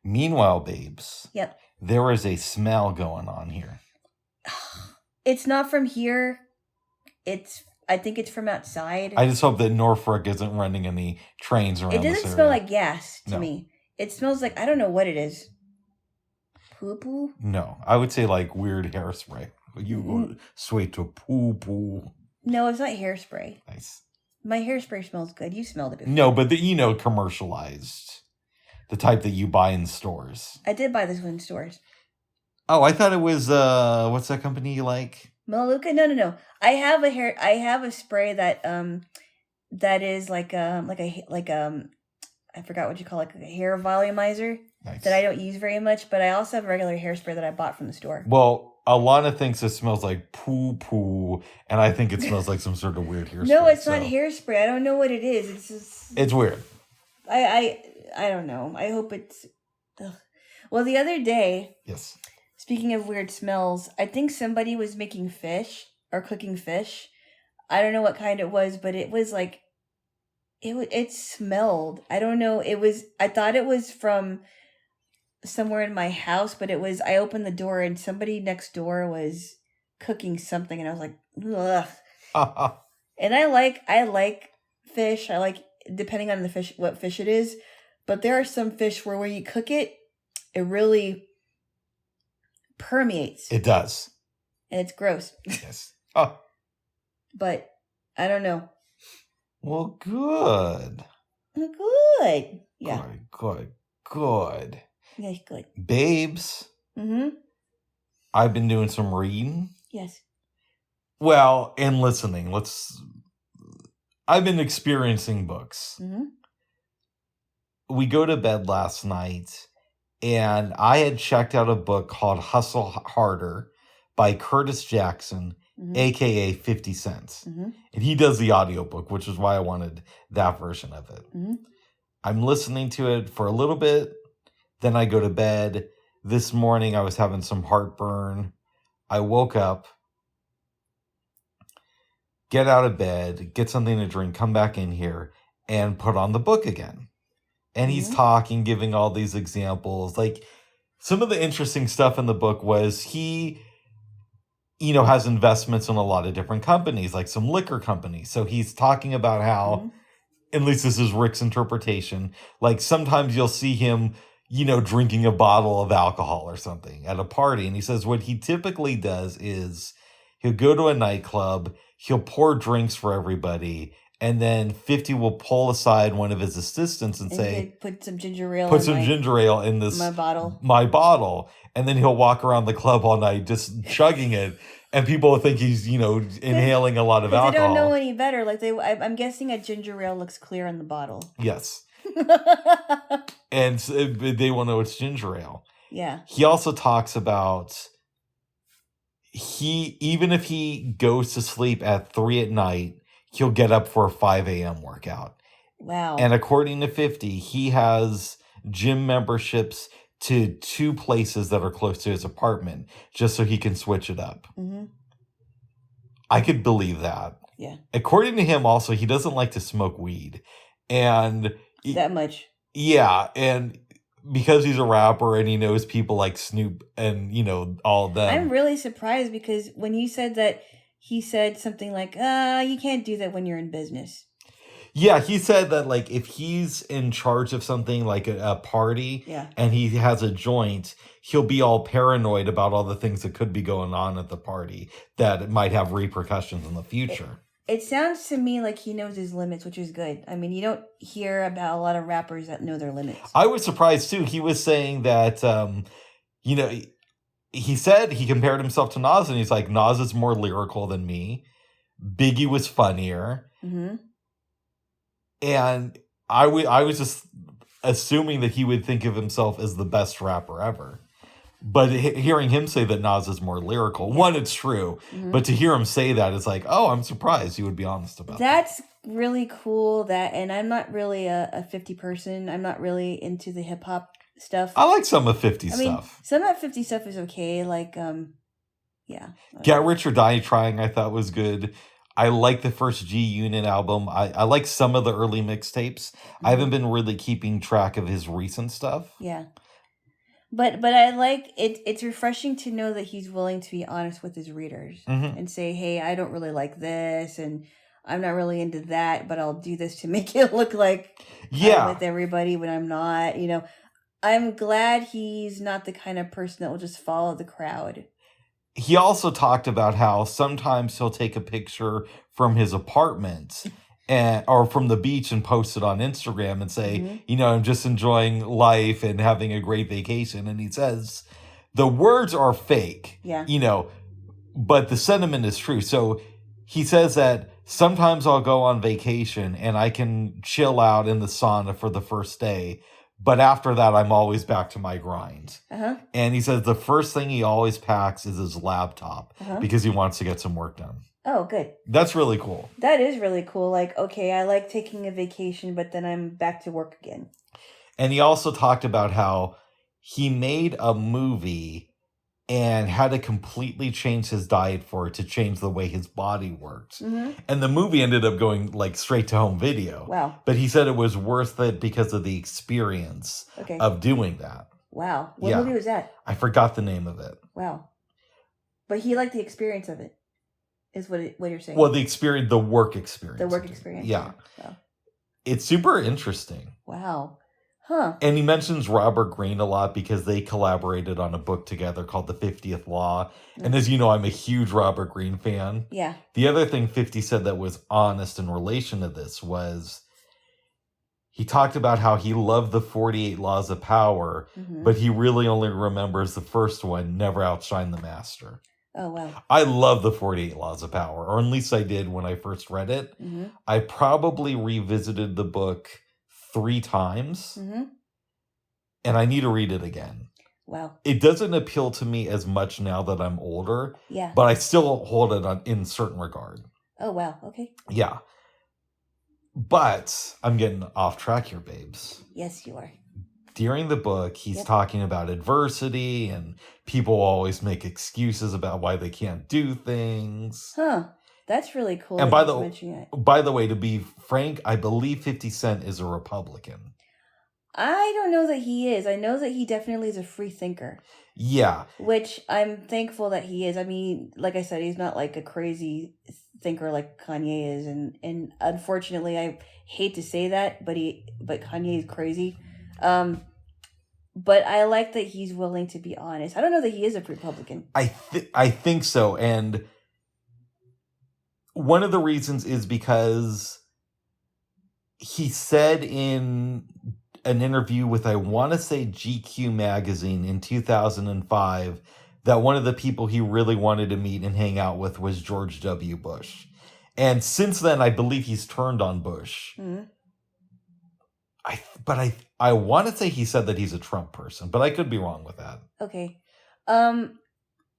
Meanwhile, babes. Yep. There is a smell going on here. It's not from here. I think it's from outside. I just hope that Norfolk isn't running any trains around this area. It doesn't smell like gas to me. It smells like, I don't know what it is. Poo-poo? No, I would say like weird hairspray. You go straight to poo-poo. No, it's not hairspray. Nice. My hairspray smells good. You smelled it before. No, but commercialized. The type that you buy in stores. I did buy this one in stores. Oh, I thought it was, what's that company you like? Melaleuca? No. I have a spray that is like I forgot what you call it, like a hair volumizer. Nice. That I don't use very much, but I also have a regular hairspray that I bought from the store. Well, Alana thinks it smells like poo-poo, and I think it smells like some sort of weird hairspray. No, it's not hairspray. I don't know what it is. It's just... It's weird. I don't know. I hope it's... Ugh. Well, the other day... Yes. Speaking of weird smells, I think somebody was making fish or cooking fish. I don't know what kind it was, but it was like... It smelled. I don't know. I thought it was from somewhere in my house, but I opened the door and somebody next door was cooking something, and I was like, ugh. And I like fish. I like, depending on the fish, what fish it is. But there are some fish where when you cook it, it really permeates. It does. And it's gross. Yes. Oh. But I don't know. Well, good. Good. Yeah. Good. Yes, good. Babes. Mm-hmm. I've been doing some reading. Yes. Well, and listening. I've been experiencing books. Mm-hmm. We go to bed last night, and I had checked out a book called Hustle Harder by Curtis Jackson, a.k.a. 50 Cents. Mm-hmm. And he does the audiobook, which is why I wanted that version of it. Mm-hmm. I'm listening to it for a little bit, then I go to bed. This morning, I was having some heartburn. I woke up, get out of bed, get something to drink, come back in here, and put on the book again. And he's talking, giving all these examples. Like, some of the interesting stuff in the book was he, has investments in a lot of different companies, like some liquor companies. So he's talking about how, at least this is Rick's interpretation, like sometimes you'll see him, drinking a bottle of alcohol or something at a party. And he says what he typically does is he'll go to a nightclub, he'll pour drinks for everybody, and then 50 will pull aside one of his assistants and say, put some ginger ale in this my bottle. And then he'll walk around the club all night just chugging it. And people will think he's, inhaling a lot of alcohol. They don't know any better. Like I'm guessing a ginger ale looks clear on the bottle. Yes. And they will know it's ginger ale. Yeah. He also talks about even if he goes to sleep at 3 a.m, he'll get up for a 5 a.m. workout. Wow. And according to 50, he has gym memberships to 2 places that are close to his apartment just so he can switch it up. Mm-hmm. I could believe that. Yeah. According to him, also, he doesn't like to smoke weed. And that much. Yeah. And because he's a rapper and he knows people like Snoop and, all of them. I'm really surprised because when you said that, he said something like, you can't do that when you're in business. Yeah, he said that, like, if he's in charge of something like a party and he has a joint, he'll be all paranoid about all the things that could be going on at the party that might have repercussions in the future. It sounds to me like he knows his limits, which is good. I mean, you don't hear about a lot of rappers that know their limits. I was surprised, too. He was saying that, he said he compared himself to Nas, and he's like, Nas is more lyrical than me. Biggie was funnier. Mm-hmm. And I was just assuming that he would think of himself as the best rapper ever. But hearing him say that Nas is more lyrical, one, it's true. Mm-hmm. But to hear him say that, it's like, oh, I'm surprised you would be honest about that. That's really cool. And I'm not really a 50 person. I'm not really into the hip hop stuff. I like some of 50 stuff. Mean, some of 50 stuff is okay. Like, yeah. Get Rich or Die Trying, I thought was good. I like the first G-Unit album. I like some of the early mixtapes. Mm-hmm. I haven't been really keeping track of his recent stuff. Yeah. But I like it. It's refreshing to know that he's willing to be honest with his readers and say, hey, I don't really like this and I'm not really into that, but I'll do this to make it look like I'm with everybody when I'm not. I'm glad he's not the kind of person that will just follow the crowd. He also talked about how sometimes he'll take a picture from his apartment or from the beach and post it on Instagram and say, I'm just enjoying life and having a great vacation. And he says the words are fake, but the sentiment is true. So he says that sometimes I'll go on vacation and I can chill out in the sauna for the first day. But after that, I'm always back to my grind. Uh-huh. And he says the first thing he always packs is his laptop because he wants to get some work done. Oh, good. That's really cool. That is really cool. Like, okay, I like taking a vacation, but then I'm back to work again. And he also talked about how he made a movie and had to completely change his diet for it to change the way his body worked. Mm-hmm. And the movie ended up going like straight to home video. Wow. But he said it was worth it because of the experience of doing that. Wow. What movie was that? I forgot the name of it. Wow. But he liked the experience of it, is what you're saying. Well, the experience, the work experience. The work experience. Yeah. Wow. It's super interesting. Wow. Huh. And he mentions Robert Greene a lot because they collaborated on a book together called The 50th Law. Mm-hmm. And as you know, I'm a huge Robert Greene fan. Yeah. The other thing 50 said that was honest in relation to this was he talked about how he loved the 48 Laws of Power, but he really only remembers the first one, Never Outshine the Master. Oh, wow. I love the 48 Laws of Power, or at least I did when I first read it. Mm-hmm. I probably revisited the book 3 times, and I need to read it again. Wow. It doesn't appeal to me as much now that I'm older, but I still hold it in certain regard. Oh, wow. Okay. Yeah. But I'm getting off track here, babes. Yes, you are. During the book, he's talking about adversity, and people always make excuses about why they can't do things. Huh. That's really cool. And by the way, to be frank, I believe 50 Cent is a Republican. I don't know that he is. I know that he definitely is a free thinker. Yeah. Which I'm thankful that he is. I mean, like I said, he's not like a crazy thinker like Kanye is. And unfortunately, I hate to say that, but Kanye is crazy. But I like that he's willing to be honest. I don't know that he is a Republican. I think so. And one of the reasons is because he said in an interview with, I want to say, GQ magazine in 2005, that one of the people he really wanted to meet and hang out with was George W. Bush. And since then, I believe he's turned on Bush. Mm-hmm. I want to say he said that he's a Trump person, but I could be wrong with that. Okay.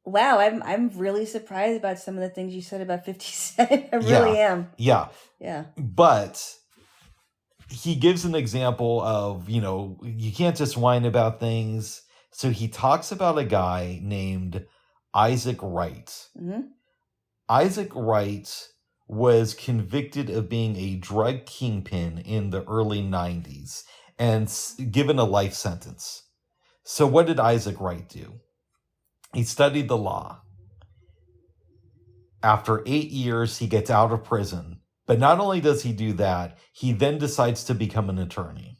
Wow, I'm really surprised about some of the things you said about 50 Cent. I really am. Yeah. Yeah. But he gives an example of, you can't just whine about things. So he talks about a guy named Isaac Wright. Mm-hmm. Isaac Wright was convicted of being a drug kingpin in the early 90s and given a life sentence. So what did Isaac Wright do? He studied the law. After 8 years, he gets out of prison. But not only does he do that, he then decides to become an attorney.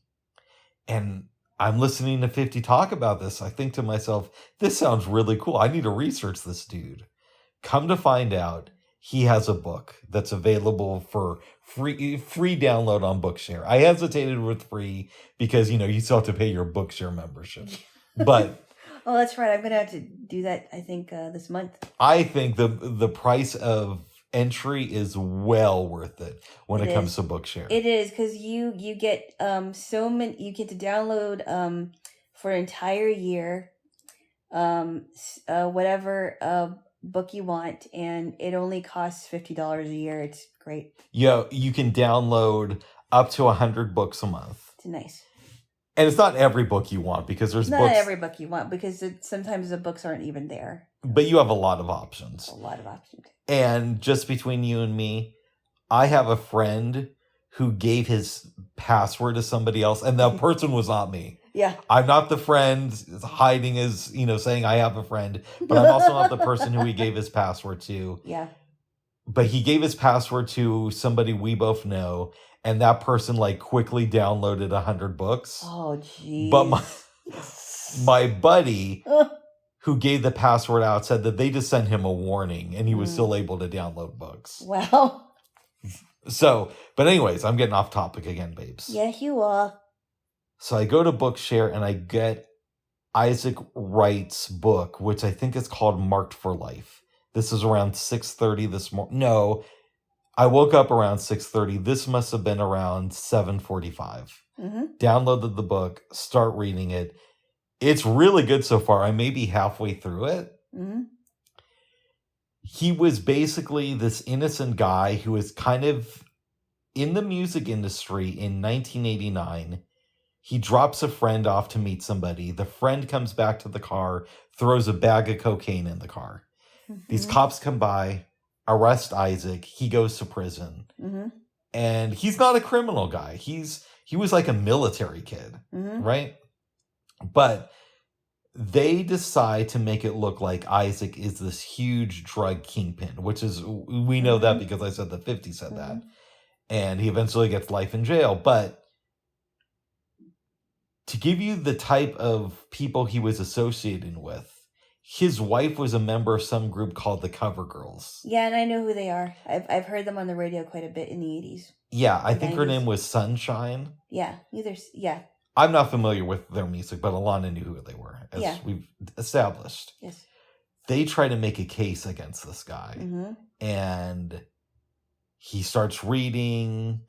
And I'm listening to 50 talk about this. I think to myself, this sounds really cool. I need to research this dude. Come to find out, he has a book that's available for free download on Bookshare. I hesitated with free because, you still have to pay your Bookshare membership. But oh, that's right. I'm going to have to do that, I think, this month. I think the price of entry is well worth it when it comes to Bookshare. It is, because you get you get to download for an entire year whatever book you want, and it only costs $50 a year. It's great. Yeah, you can download up to 100 books a month. It's nice. And it's not every book you want, because there's not every book you want, because sometimes the books aren't even there. But you have a lot of options. A lot of options. And just between you and me, I have a friend who gave his password to somebody else, and that person was not me. Yeah. I'm not the friend hiding his, saying I have a friend, but I'm also not the person who he gave his password to. Yeah. But he gave his password to somebody we both know, and that person quickly downloaded 100 books. Oh, geez. But my buddy who gave the password out said that they just sent him a warning, and he was still able to download books. Wow. So, but anyways, I'm getting off topic again, babes. Yeah, you are. So I go to Bookshare and I get Isaac Wright's book, which I think is called Marked for Life. This is around 6:30 this morning. No, I woke up around 6:30. This must have been around 7:45. Mm-hmm. Downloaded the book, start reading it. It's really good so far. I may be halfway through it. Mm-hmm. He was basically this innocent guy who was kind of in the music industry in 1989. He drops a friend off to meet somebody. The friend comes back to the car, throws a bag of cocaine in the car. These cops come by, arrest Isaac. He goes to prison. And he's not a criminal guy. He was like a military kid, right? But they decide to make it look like Isaac is this huge drug kingpin, which is, we know that because I said the 50 said that. And he eventually gets life in jail. But to give you the type of people he was associating with, his wife was a member of some group called the Cover Girls. Yeah, and I know who they are. I've heard them on the radio quite a bit in the 80s. Yeah, I think 90s. Her name was Sunshine. Yeah, yeah. I'm not familiar with their music, but Alana knew who they were, as we've established. Yes. They try to make a case against this guy. And he starts reading.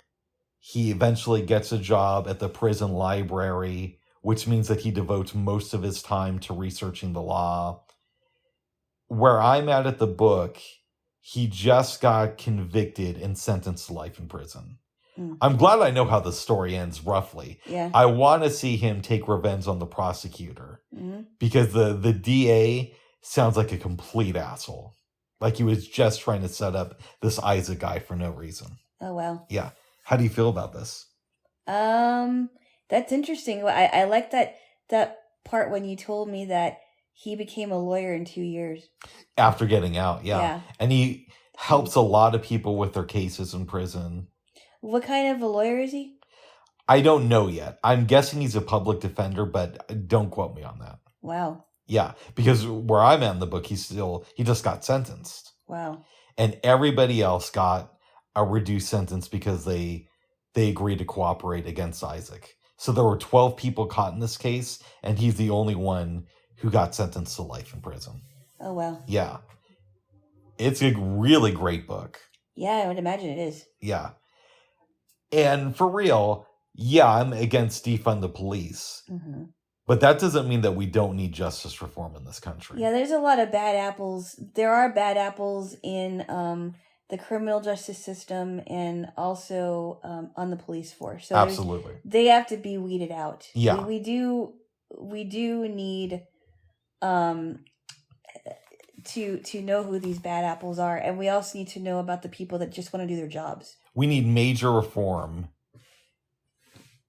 He eventually gets a job at the prison library, which means that he devotes most of his time to researching the law. Where I'm at the book, he just got convicted and sentenced to life in prison. I'm glad I know how the story ends roughly. Yeah. I want to see him take revenge on the prosecutor because the DA sounds like a complete asshole. Like he was just trying to set up this Isaac guy for no reason. Oh, wow. Yeah. How do you feel about this? That's interesting. I like that part when you told me that he became a lawyer in 2 years. After getting out, yeah. And he helps a lot of people with their cases in prison. What kind of a lawyer is he? I don't know yet. I'm guessing he's a public defender, but don't quote me on that. Wow. Yeah, because where I'm at in the book, he just got sentenced. Wow. And everybody else got a reduced sentence because they agreed to cooperate against Isaac. So there were 12 people caught in this case, and he's the only one who got sentenced to life in prison. Oh, wow. Yeah. It's a really great book. Yeah, I would imagine it is. Yeah. And for real, yeah, I'm against defund the police. But that doesn't mean that we don't need justice reform in this country. Yeah, there's a lot of bad apples. There are bad apples in the criminal justice system and also on the police force. So absolutely. They have to be weeded out. Yeah. We do need to know who these bad apples are, and we also need to know about the people that just want to do their jobs. We need major reform.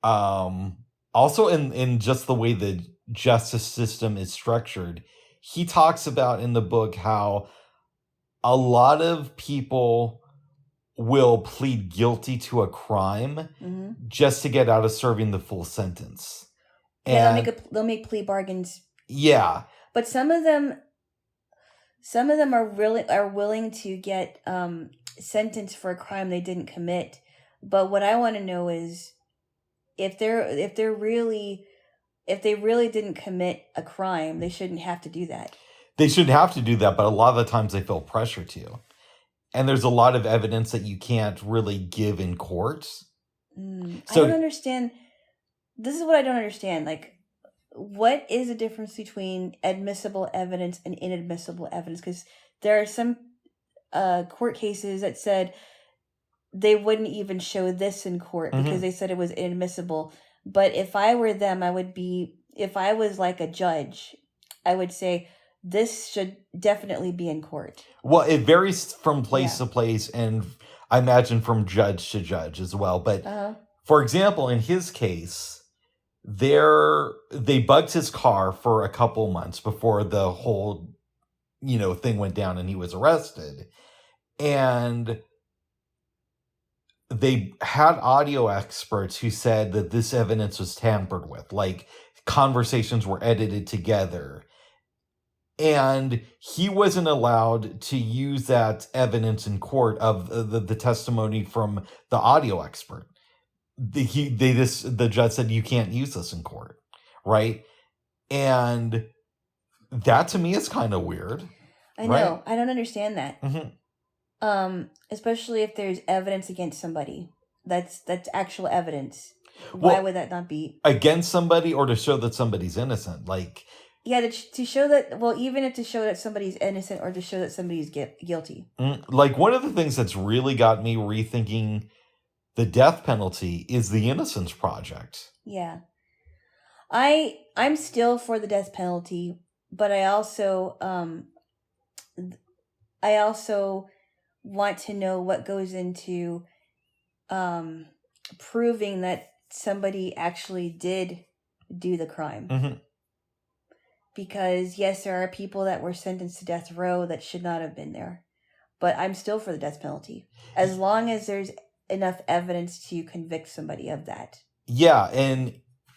Also in just the way the justice system is structured, he talks about in the book how a lot of people will plead guilty to a crime just to get out of serving the full sentence. And they'll make plea bargains. Yeah. But some of them are willing to get sentenced for a crime they didn't commit. But what I want to know is if they really didn't commit a crime, they shouldn't have to do that. They shouldn't have to do that, but a lot of the times they feel pressure to. And there's a lot of evidence that you can't really give in court. So, I don't understand. This is what I don't understand. Like, what is the difference between admissible evidence and inadmissible evidence? Because there are some court cases that said they wouldn't even show this in court because they said it was inadmissible. But if I were them, if I was like a judge, I would say this should definitely be in court. Well, it varies from place to place, and I imagine from judge to judge as well. But for example, in his case, they bugged his car for a couple months before the whole, thing went down and he was arrested. And they had audio experts who said that this evidence was tampered with, like conversations were edited together. And he wasn't allowed to use that evidence in court of the testimony from the audio expert. The judge said you can't use this in court, right? And that to me is kind of weird. I know. I don't understand that. Especially if there's evidence against somebody. That's actual evidence. Why would that not be against somebody, or to show that somebody's innocent? Like, yeah, to show that. Well, even if to show that somebody's innocent, or to show that somebody's guilty. Like, one of the things that's really got me rethinking the death penalty is the Innocence Project. Yeah. I'm still for the death penalty, but I also want to know what goes into um proving that somebody actually did do the crime. Mm-hmm. Because yes, there are people that were sentenced to death row that should not have been there. But I'm still for the death penalty. As long as there's enough evidence to convict somebody of that. Yeah, and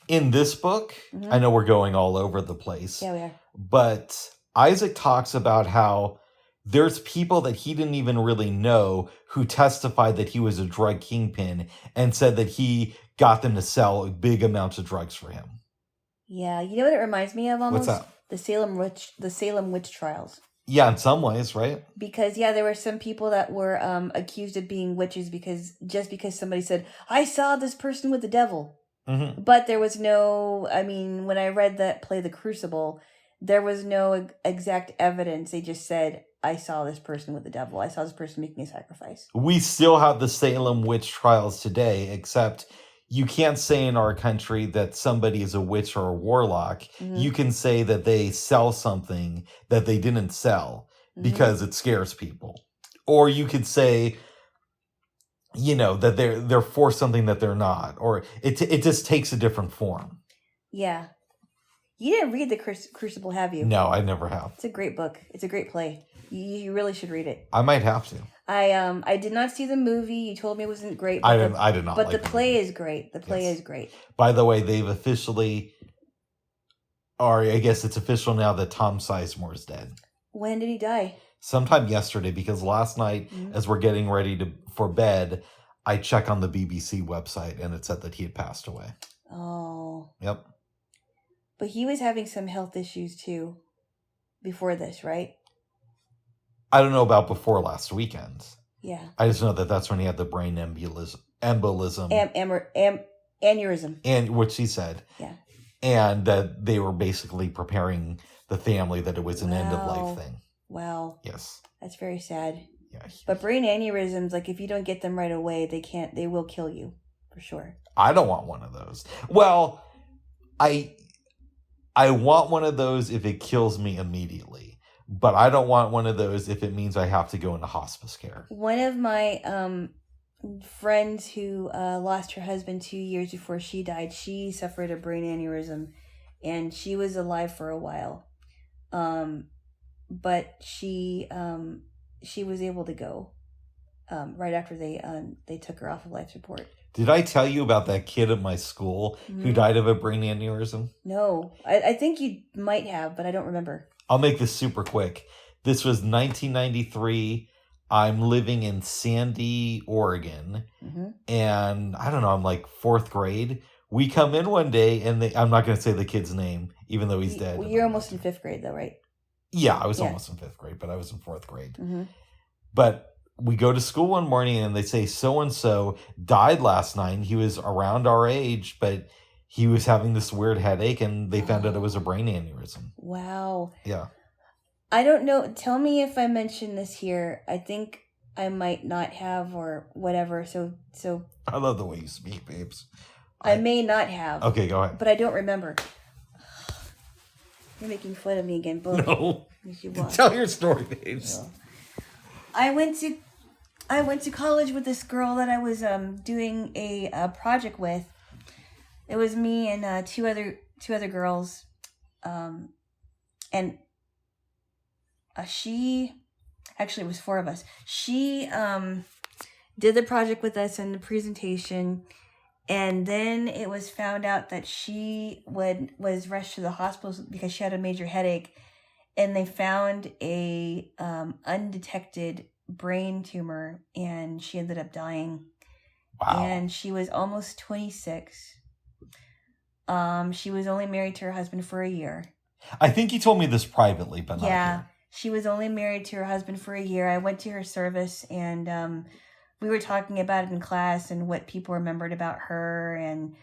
in this book, Mm-hmm. I know we're going all over the place. Yeah, we are. But Isaac talks about how there's people that he didn't even really know who testified that he was a drug kingpin and said that he got them to sell big amounts of drugs for him. Yeah, you know what it reminds me of almost? What's that? The Salem witch trials. Yeah, in some ways, right? Because there were some people that were accused of being witches because somebody said, "I saw this person with the devil." Mm-hmm. But there was no, I mean, when I read that play, The Crucible, there was no exact evidence. They just said, "I saw this person with the devil. I saw this person making a sacrifice." We still have the Salem witch trials today, except you can't say in our country that somebody is a witch or a warlock. Mm-hmm. You can say that they sell something that they didn't sell because it scares people. Or you could say, that they're for something that they're not, or it just takes a different form. Yeah. You didn't read The Crucible, have you? No, I never have. It's a great book. It's a great play. You really should read it. I might have to. I did not see the movie. You told me it wasn't great. I did not. But like the play is great. The play is great. By the way, they've officially, or I guess it's official now, that Tom Sizemore is dead. When did he die? Sometime yesterday, because last night, as we're getting ready for bed, I check on the BBC website and it said that he had passed away. Oh. Yep. But he was having some health issues too before this, right? I don't know about before last weekend. Yeah. I just know that that's when he had the brain embolism. Aneurysm. And which he said. Yeah. And that they were basically preparing the family that it was an end of life thing. Wow. Yes. That's very sad. Yeah. But brain aneurysms, like if you don't get them right away, they will kill you for sure. I don't want one of those. Well, I want one of those if it kills me immediately. But I don't want one of those if it means I have to go into hospice care. One of my friends who lost her husband 2 years before she died, she suffered a brain aneurysm, and she was alive for a while. But she was able to go right after they took her off of life support. Did I tell you about that kid at my school who died of a brain aneurysm? No. I think you might have, but I don't remember. I'll make this super quick. This was 1993. I'm living in Sandy, Oregon. Mm-hmm. And I don't know, I'm like 4th grade. We come in one day and I'm not going to say the kid's name, even though he's dead. Well, you're almost in 5th grade though, right? Yeah, I was almost in 5th grade, but I was in 4th grade. Mm-hmm. But we go to school one morning and they say so-and-so died last night. He was around our age, but he was having this weird headache and they found out it was a brain aneurysm. Wow. Yeah. I don't know. Tell me if I mention this here. I think I might not have or whatever. So I love the way you speak, babes. I may not have. Okay, go ahead. But I don't remember. You're making fun of me again, both. No. Tell your story, babes. So, I went to college with this girl that I was doing a project with. It was me and two other girls, and she actually it was 4 of us. She did the project with us and the presentation, and then it was found out that she was rushed to the hospital because she had a major headache, and they found a undetected brain tumor, and she ended up dying. Wow. And she was almost 26. She was only married to her husband for a year. I think you told me this privately, but not here. She was only married to her husband for a year. I went to her service, and we were talking about it in class and what people remembered about her. And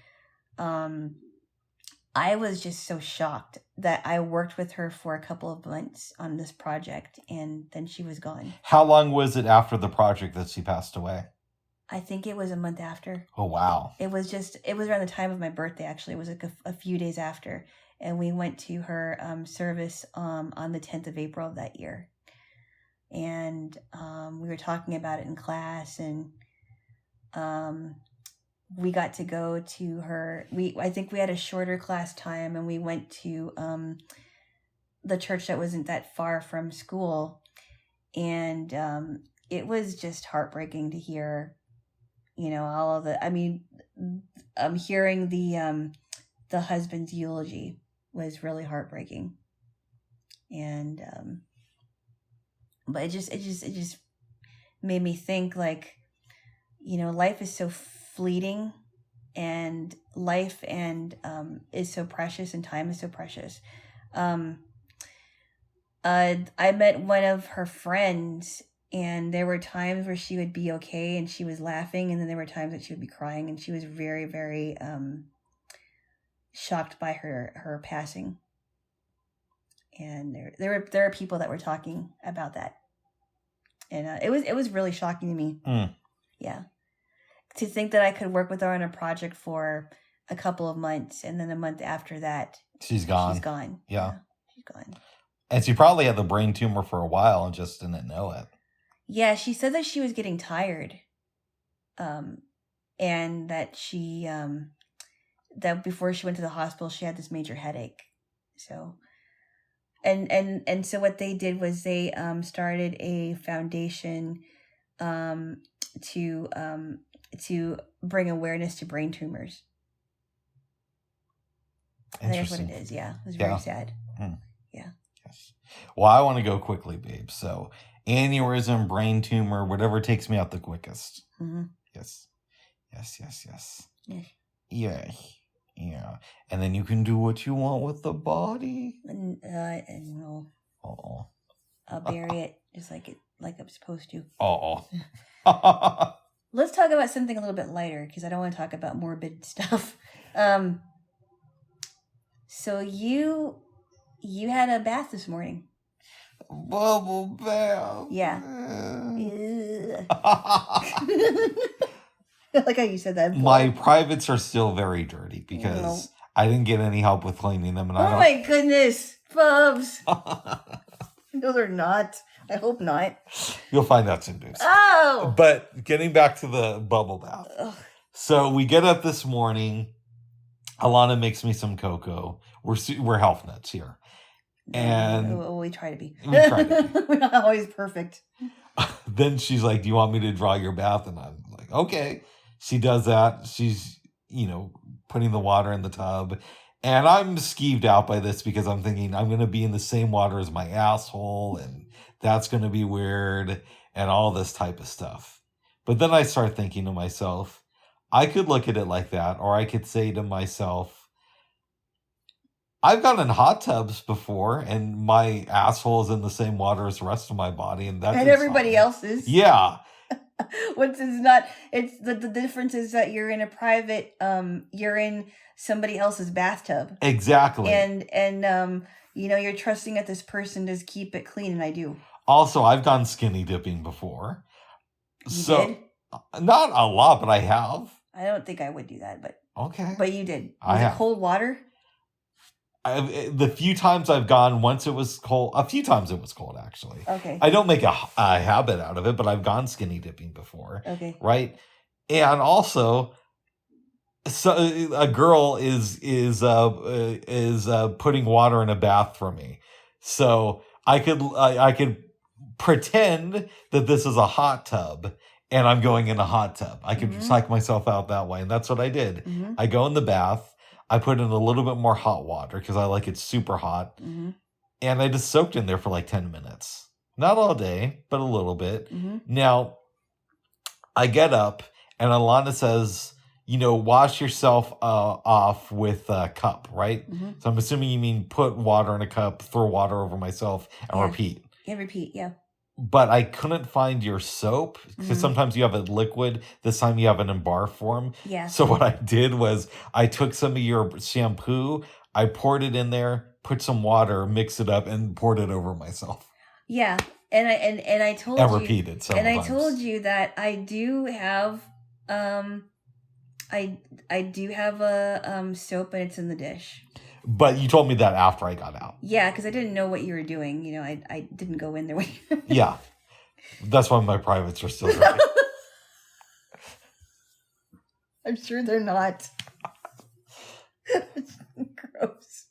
I was just so shocked that I worked with her for a couple of months on this project, and then she was gone. How long was it after the project that she passed away? I think it was a month after. Oh, wow. It was around the time of my birthday, actually. It was like a few days after. And we went to her service on the 10th of April of that year. And we were talking about it in class, and we got to go to her. I think we had a shorter class time, and we went to the church that wasn't that far from school. And it was just heartbreaking to hear, all of the, hearing the husband's eulogy was really heartbreaking. And but it just made me think, like, life is so fleeting, and life is so precious, and time is so precious. I met one of her friends, and there were times where she would be okay and she was laughing, and then there were times that she would be crying, and she was very, very shocked by her passing. And there are people that were talking about that, and it was really shocking to me. Yeah, to think that I could work with her on a project for a couple of months, and then a month after that, she's gone. Yeah, she's gone. And she probably had the brain tumor for a while and just didn't know it. Yeah, she said that she was getting tired, and that she that before she went to the hospital, she had this major headache. So, and so what they did was they started a foundation to bring awareness to brain tumors. That's what it is. Yeah, it was very sad. Yeah. Yes. Well, I want to go quickly, babe. So, aneurysm, brain tumor, whatever takes me out the quickest. Mm-hmm. Yes. Yeah. Yeah. And then you can do what you want with the body. And we'll I'll bury it just like I'm supposed to. Let's talk about something a little bit lighter, because I don't want to talk about morbid stuff. So you had a bath this morning. Bubble bath. Yeah. I like how you said that. My privates are still very dirty because I didn't get any help with cleaning them. And my goodness, Bubs. Those are not. I hope not. You'll find out soon, dudes. Oh! But getting back to the bubble bath. Ugh. So we get up this morning. Alana makes me some cocoa. We're health nuts here. And we try to be. We're not always perfect. Then she's like, do you want me to draw your bath? And I'm like, okay. She does that. She's, putting the water in the tub. And I'm skeeved out by this because I'm thinking I'm going to be in the same water as my asshole. And that's going to be weird. And all this type of stuff. But then I start thinking to myself, I could look at it like that. Or I could say to myself, I've gone in hot tubs before, and my asshole is in the same water as the rest of my body, and everybody else's. Yeah. It's the difference is that you're in a private, you're in somebody else's bathtub. Exactly. And you're trusting that this person does keep it clean, and I do. Also, I've gone skinny dipping before. You did? Not a lot, but I have. I don't think I would do that, but okay. But you did. Was it cold water? The few times I've gone, once it was cold. A few times it was cold, actually. Okay. I don't make a habit out of it, but I've gone skinny dipping before. Okay. Right? And also, so a girl is putting water in a bath for me, so I could pretend that this is a hot tub and I'm going in a hot tub. I could psych myself out that way, and that's what I did. Mm-hmm. I go in the bath. I put in a little bit more hot water because I like it super hot. Mm-hmm. And I just soaked in there for like 10 minutes. Not all day, but a little bit. Mm-hmm. Now, I get up and Alana says, wash yourself off with a cup, right? Mm-hmm. So I'm assuming you mean put water in a cup, throw water over myself, and repeat. Yeah, repeat, yeah. But I couldn't find your soap because sometimes you have it liquid. This time you have it in bar form. Yeah. So what I did was I took some of your shampoo, I poured it in there, put some water, mixed it up, and poured it over myself. Yeah, and I told and you. repeated. And I told you that I do have I do have a soap, and it's in the dish. But you told me that after I got out. Yeah, because I didn't know what you were doing. You know, I didn't go in there. Yeah. That's why my privates are still dirty. I'm sure they're not. Gross.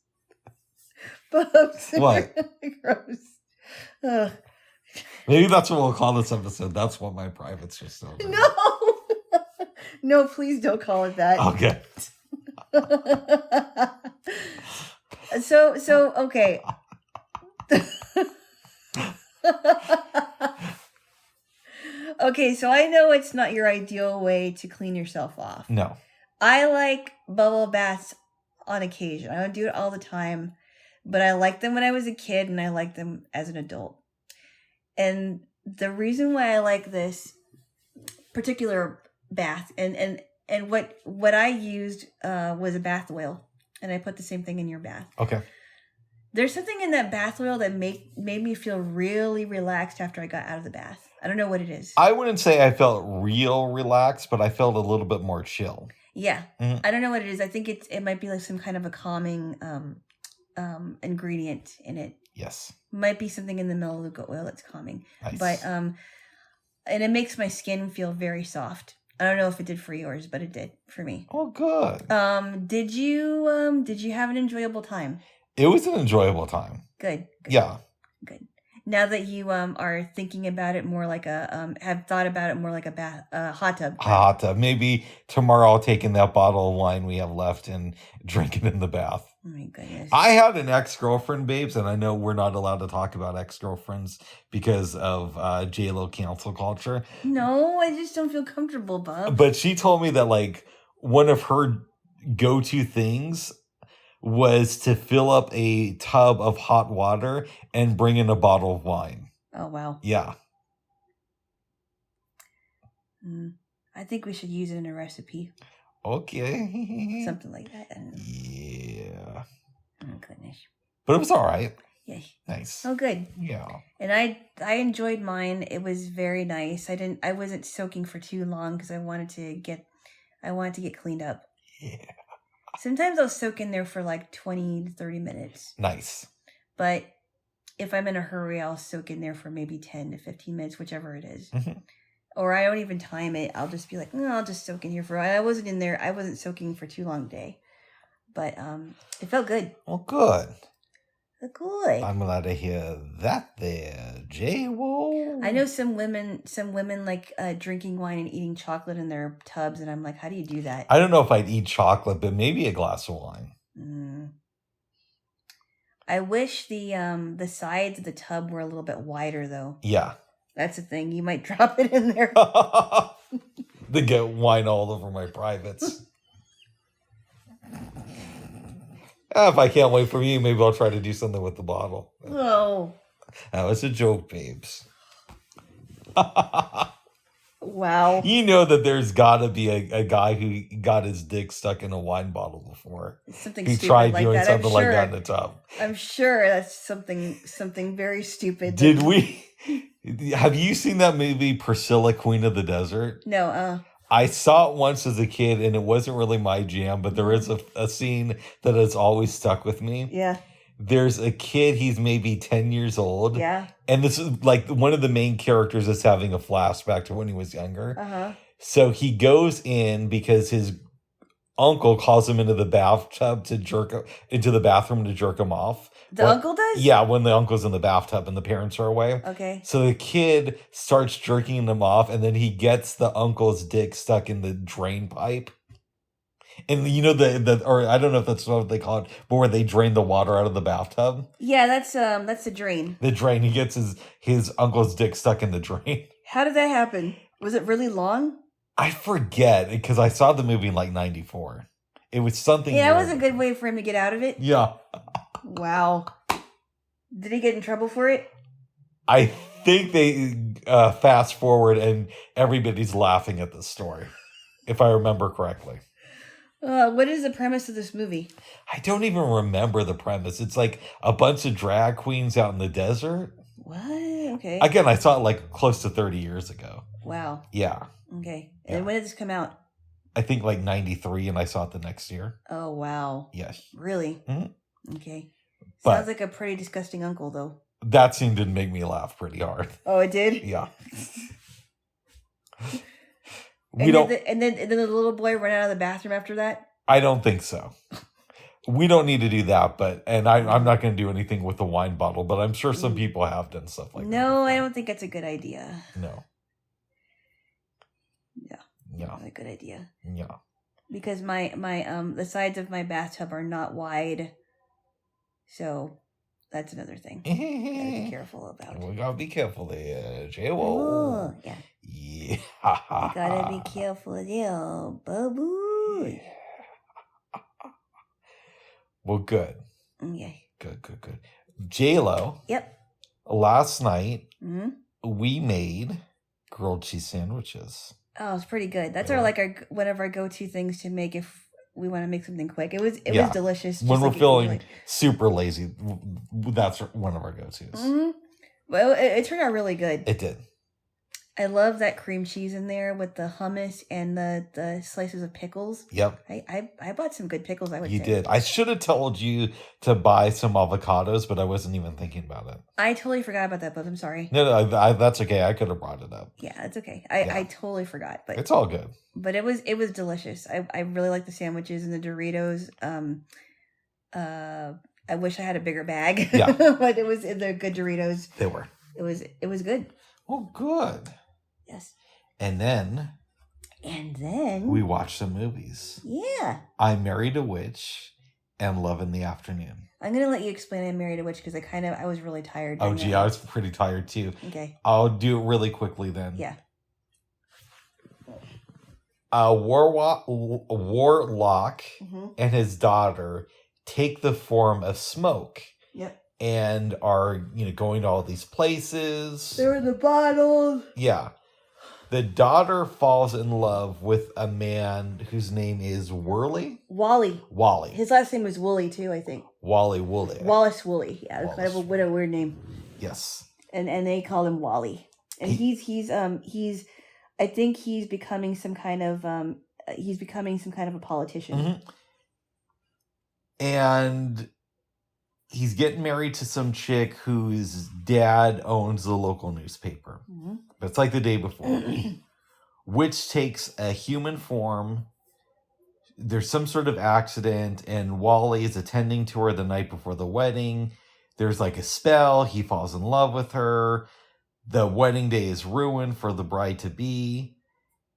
Bubs. What? Gross. Ugh. Maybe that's what we'll call this episode. That's what my privates are still dirty. No. No, please don't call it that. Okay. So okay. Okay, so I know it's not your ideal way to clean yourself off. No. I like bubble baths on occasion. I don't do it all the time, but I liked them when I was a kid, and I like them as an adult. And the reason why I like this particular bath, and what I used was a bath oil, and I put the same thing in your bath. Okay. There's something in that bath oil that made me feel really relaxed after I got out of the bath. I don't know what it is. I wouldn't say I felt real relaxed, but I felt a little bit more chill. Yeah. Mm-hmm. I don't know what it is. I think it might be like some kind of a calming ingredient in it. Yes. Might be something in the melaleuca oil that's calming. Nice. But and it makes my skin feel very soft. I don't know if it did for yours, but it did for me. Oh, good. Did you have an enjoyable time? It was an enjoyable time. Good. Yeah. Good. Now that you are thinking about it more like have thought about it more like a hot tub. Hot tub. Maybe tomorrow I'll take in that bottle of wine we have left and drink it in the bath. Oh my goodness. I had an ex-girlfriend, babes, and I know we're not allowed to talk about ex-girlfriends because of Jaylo cancel culture. No, I just don't feel comfortable, Bob. But she told me that like one of her go-to things was to fill up a tub of hot water and bring in a bottle of wine. Oh, wow. Yeah. I think we should use it in a recipe. Okay. Something like that. I don't know. Yeah. Oh, goodness. But it was all right. Yeah. Nice. Oh, good. Yeah. And I enjoyed mine. It was very nice. I wasn't soaking for too long because I wanted to get cleaned up. Yeah. Sometimes I'll soak in there for like 20 to 30 minutes. Nice. But if I'm in a hurry, I'll soak in there for maybe 10 to 15 minutes, whichever it is. Mm-hmm. Or I don't even time it. I'll just be like, no, I'll just soak in here for. I wasn't soaking for too long today. But it felt good. Well, good. Good. I'm glad to hear that there, Jaylo. I know some women like drinking wine and eating chocolate in their tubs, and I'm like, how do you do that? I don't know if I'd eat chocolate, but maybe a glass of wine. I wish the sides of the tub were a little bit wider, though. Yeah. That's the thing. You might drop it in there. To get wine all over my privates. If I can't wait for you, maybe I'll try to do something with the bottle. Oh. That was a joke, babes. Wow. You know that there's got to be a guy who got his dick stuck in a wine bottle before. Something who stupid tried like doing that. something like that in the tub. I'm sure that's something very stupid. Did we? Have you seen that movie Priscilla, Queen of the Desert? No. I saw it once as a kid, and it wasn't really my jam, but there is a scene that has always stuck with me. Yeah. There's a kid, he's maybe 10 years old. Yeah. And this is like one of the main characters is having a flashback to when he was younger. Uh-huh. So he goes in because his uncle calls him into the bathtub into the bathroom to jerk him off. Uncle does? Yeah, when the uncle's in the bathtub and the parents are away. Okay. So the kid starts jerking him off, and then he gets the uncle's dick stuck in the drain pipe. And you know or I don't know if that's what they call it, but where they drain the water out of the bathtub. Yeah, that's the drain. The drain. He gets his uncle's dick stuck in the drain. How did that happen? Was it really long? I forget because I saw the movie in like '94. It was something. Yeah, that was a good way for him to get out of it. Yeah. Wow. Did he get in trouble for it? I think they fast forward and everybody's laughing at this story, if I remember correctly. What is the premise of this movie? I don't even remember the premise. It's like a bunch of drag queens out in the desert. What? Okay. Again, I saw it like close to 30 years ago. Wow. Yeah. Okay. Yeah. And when did this come out? I think like 93, and I saw it the next year. Oh, wow. Yes. Really? Mm-hmm. Okay. But sounds like a pretty disgusting uncle, though. that scene did make me laugh pretty hard. Oh, it did? Yeah. And then the little boy ran out of the bathroom after that? I don't think so. We don't need to do that, I'm not going to do anything with the wine bottle, but I'm sure some people have done stuff like that. No, I don't think that's a good idea. No. Yeah. Yeah. Not a good idea. Yeah. Because my the sides of my bathtub are not wide. So that's another thing. Gotta be careful about. We gotta be careful there, Jaylo. Oh, yeah. Yeah. You gotta be careful there, babu. Well, good. Okay. Good. Jaylo. Yep. Last night, Mm-hmm. we made grilled cheese sandwiches. Oh, it's pretty good. That's Yeah. our one of our go-to things to make if we want to make something quick. It was Yeah. delicious. When we're like feeling super lazy, that's one of our go-tos. Mm-hmm. Well, it turned out really good. It did. I love that cream cheese in there with the hummus and the slices of pickles. Yep. I bought some good pickles, I would say. You did. I should have told you to buy some avocados, but I wasn't even thinking about it. I totally forgot about that, but I'm sorry. No, that's okay. I could have brought it up. Yeah, it's okay. I totally forgot, but It's all good. But it was delicious. I really like the sandwiches and the Doritos. I wish I had a bigger bag. Yeah. But they're good Doritos. They were. It was good. Oh, good. Yes. And then we watched some movies. Yeah. I Married a Witch and Love in the Afternoon. I'm gonna let you explain I Married a Witch because I was really tired. Oh, gee, I was pretty tired too. Okay. I'll do it really quickly then. Yeah. Warlock Mm-hmm. and his daughter take the form of Smoke. Yep. And are, going to all these places. They're in the bottles. Yeah. The daughter falls in love with a man whose name is Wally. His last name was Wooly too, I think. Wooly. Wallace Wooly. Yeah, it's kind of a weird name. Yes. And they called him Wally. And he's I think he's becoming some kind of a politician. Mm-hmm. And he's getting married to some chick whose dad owns the local newspaper. Mm-hmm. But it's like the day before. Witch takes a human form. There's some sort of accident, and Wally is attending to her the night before the wedding. There's like a spell. He falls in love with her. The wedding day is ruined for the bride-to-be.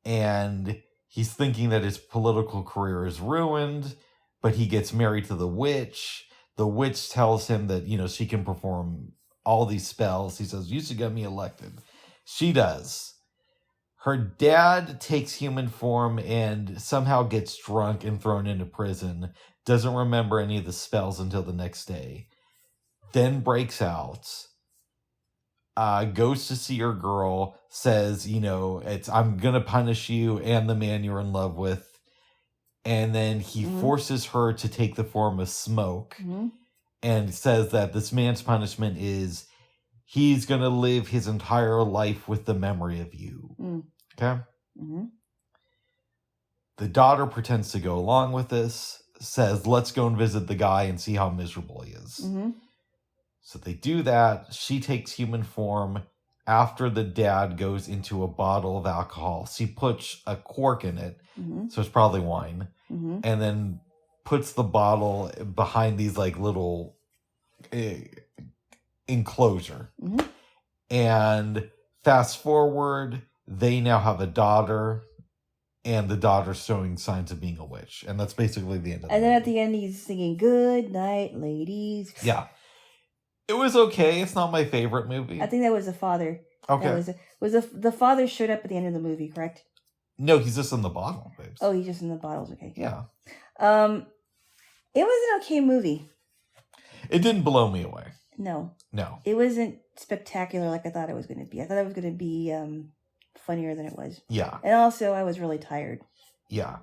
And he's thinking that his political career is ruined. But he gets married to the witch. The witch tells him that, she can perform all these spells. He says, you should get me elected. She does. Her dad takes human form and somehow gets drunk and thrown into prison. Doesn't remember any of the spells until the next day. Then breaks out. Goes to see her girl. Says, I'm going to punish you and the man you're in love with. And then he forces her to take the form of Smoke. Mm-hmm. And says that this man's punishment is he's going to live his entire life with the memory of you. Mm. Okay? Mm-hmm. The daughter pretends to go along with this, says, let's go and visit the guy and see how miserable he is. Mm-hmm. So they do that. She takes human form after the dad goes into a bottle of alcohol. She puts a cork in it, so it's probably wine, and then puts the bottle behind these like little enclosure. And fast forward, they now have a daughter, and the daughter's showing signs of being a witch, and that's basically the end of it. And then at the end, he's singing "Good Night, Ladies." Yeah, it was okay. It's not my favorite movie. I think that was the father. Okay, the father showed up at the end of the movie, correct? No, he's just in the bottle, babes. Oh, he's just in the bottles. Okay. Yeah. It was an okay movie. It didn't blow me away. No. No. It wasn't spectacular like I thought it was going to be. I thought it was going to be funnier than it was. Yeah. And also, I was really tired. Yeah.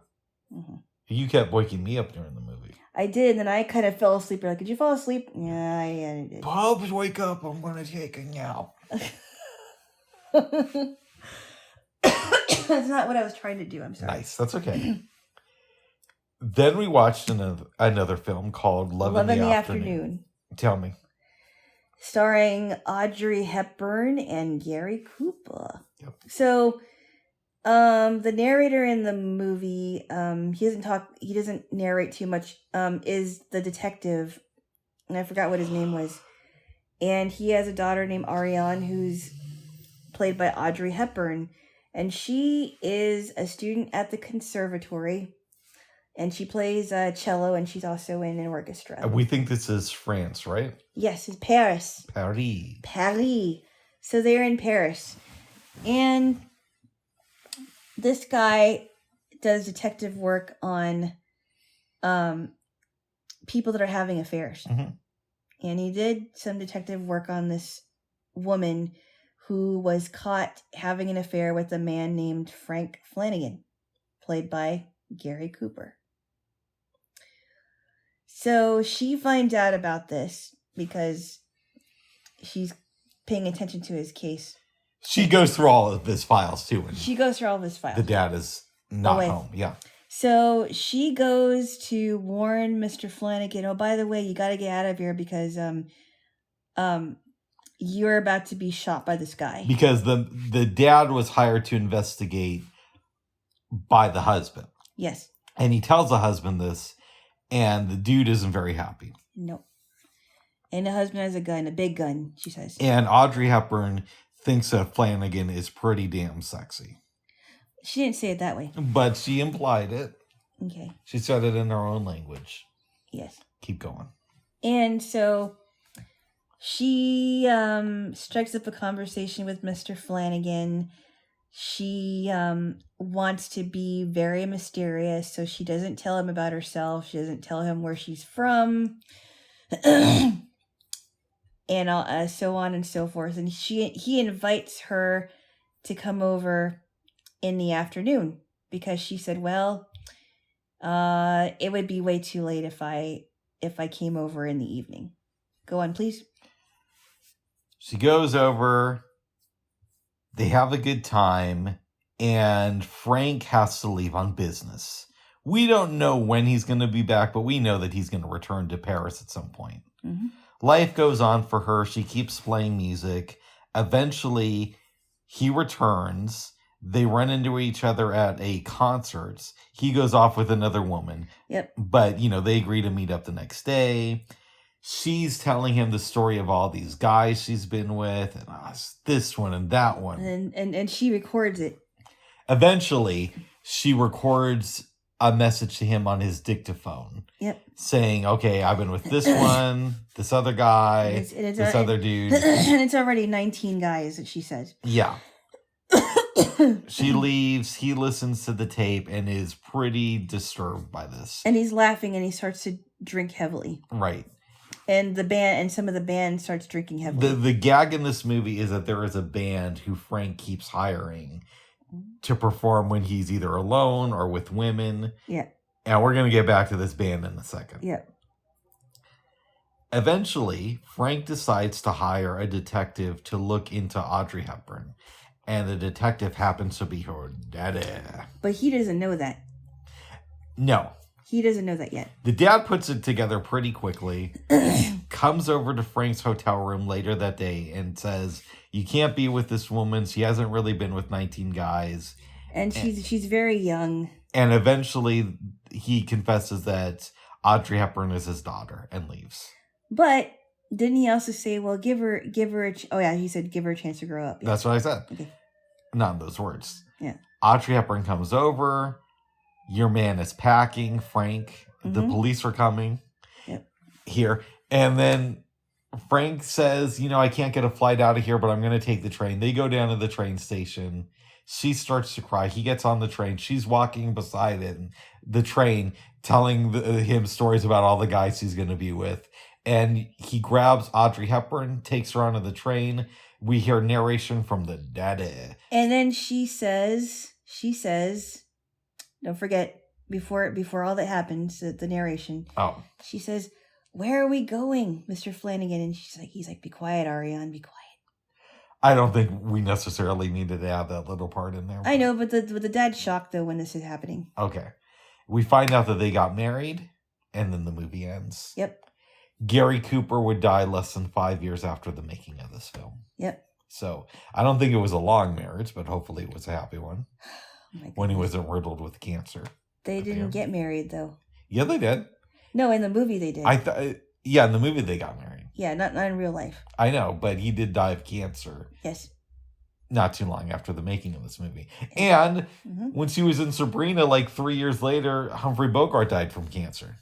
You kept waking me up during the movie. I did, and then I kind of fell asleep. You're like, did you fall asleep? Yeah, I did. Bubs, wake up. I'm going to take a nap. That's not what I was trying to do. I'm sorry. Nice. That's okay. Then we watched another film called Love in the Afternoon. Tell me. Starring Audrey Hepburn and Gary Cooper. Yep. So, the narrator in the movie, he doesn't narrate too much, is the detective, and I forgot what his name was. And he has a daughter named Ariane, who's played by Audrey Hepburn. And she is a student at the conservatory. And she plays cello, and she's also in an orchestra. We think this is France, right? Yes, it's Paris. Paris. So they're in Paris. And this guy does detective work on people that are having affairs. Mm-hmm. And he did some detective work on this woman who was caught having an affair with a man named Frank Flanagan, played by Gary Cooper. So she finds out about this because she's paying attention to his case. She goes through all of his files too. She goes through all of his files. The dad is not home. Yeah. So she goes to warn Mr. Flanagan, oh, by the way, you got to get out of here because you're about to be shot by this guy. Because the dad was hired to investigate by the husband. Yes. And he tells the husband this, and the dude isn't very happy. No. And the husband has a gun, a big gun, she says. And Audrey Hepburn thinks that Flanagan is pretty damn sexy. She didn't say it that way. But she implied it. Okay. She said it in her own language. Yes. Keep going. And so she strikes up a conversation with Mr. Flanagan. She wants to be very mysterious, so she doesn't tell him about herself. She doesn't tell him where she's from. And so on and so forth. And he invites her to come over in the afternoon because she said, well, it would be way too late if I came over in the evening. Go on, please. She goes over, they have a good time, and Frank has to leave on business. We don't know when he's going to be back, but we know that he's going to return to Paris at some point. Mm-hmm. Life goes on for her. She keeps playing music. Eventually, he returns. They run into each other at a concert. He goes off with another woman. Yep. But, they agree to meet up the next day. She's telling him the story of all these guys she's been with. And this one and that one. And she records it. Eventually, she records a message to him on his dictaphone. Yep. Saying, okay, I've been with this one, this other guy, this other dude. And it's already 19 guys that she said. Yeah. She leaves. He listens to the tape and is pretty disturbed by this. And he's laughing and he starts to drink heavily. Right. And some of the band starts drinking heavily. The gag in this movie is that there is a band who Frank keeps hiring to perform when he's either alone or with women. Yeah. And we're going to get back to this band in a second. Yeah. Eventually, Frank decides to hire a detective to look into Audrey Hepburn. And the detective happens to be her daddy. But he doesn't know that. No. He doesn't know that yet. The dad puts it together pretty quickly, comes over to Frank's hotel room later that day and says, you can't be with this woman. She hasn't really been with 19 guys. And she's very young. And eventually he confesses that Audrey Hepburn is his daughter and leaves. But didn't he also say, well, give her he said give her a chance to grow up. Yeah. That's what I said. Okay. Not in those words. Yeah. Audrey Hepburn comes over. Your man is packing, Frank. Mm-hmm. The police are coming here. And then Frank says, I can't get a flight out of here, but I'm going to take the train. They go down to the train station. She starts to cry. He gets on the train. She's walking beside it, the train, telling him stories about all the guys he's going to be with. And he grabs Audrey Hepburn, takes her onto the train. We hear narration from the daddy. And then she says, don't forget, before all that happens, the narration. Oh. She says, where are we going, Mr. Flanagan? And he's like, be quiet, Ariane, be quiet. I don't think we necessarily needed to have that little part in there. I know, but the dad's shocked though when this is happening. Okay. We find out that they got married, and then the movie ends. Yep. Gary Cooper would die less than 5 years after the making of this film. Yep. So I don't think it was a long marriage, but hopefully it was a happy one. Oh when he wasn't riddled with cancer. They didn't get married though. Yeah, they did. No, in the movie they did. Yeah, in the movie they got married. Yeah, not in real life. I know, but he did die of cancer. Yes. Not too long after the making of this movie. And when she was in Sabrina, like 3 years later, Humphrey Bogart died from cancer.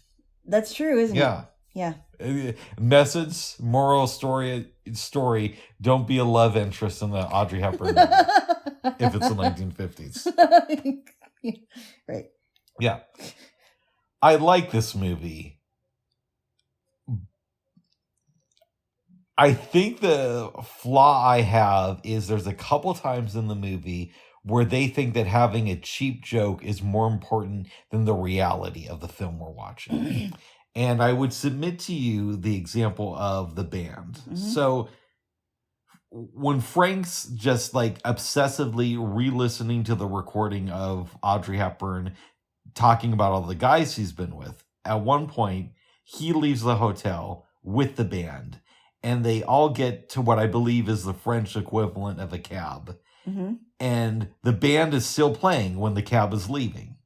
That's true, isn't it? Yeah. Message, moral story, don't be a love interest in the Audrey Hepburn movie. If it's the 1950s. Right. Yeah. I like this movie. I think the flaw I have is there's a couple times in the movie where they think that having a cheap joke is more important than the reality of the film we're watching. And I would submit to you the example of the band. So when Frank's just like obsessively re-listening to the recording of Audrey Hepburn talking about all the guys he's been with, at one point he leaves the hotel with the band. And they all get to what I believe is the French equivalent of a cab. And the band is still playing when the cab is leaving.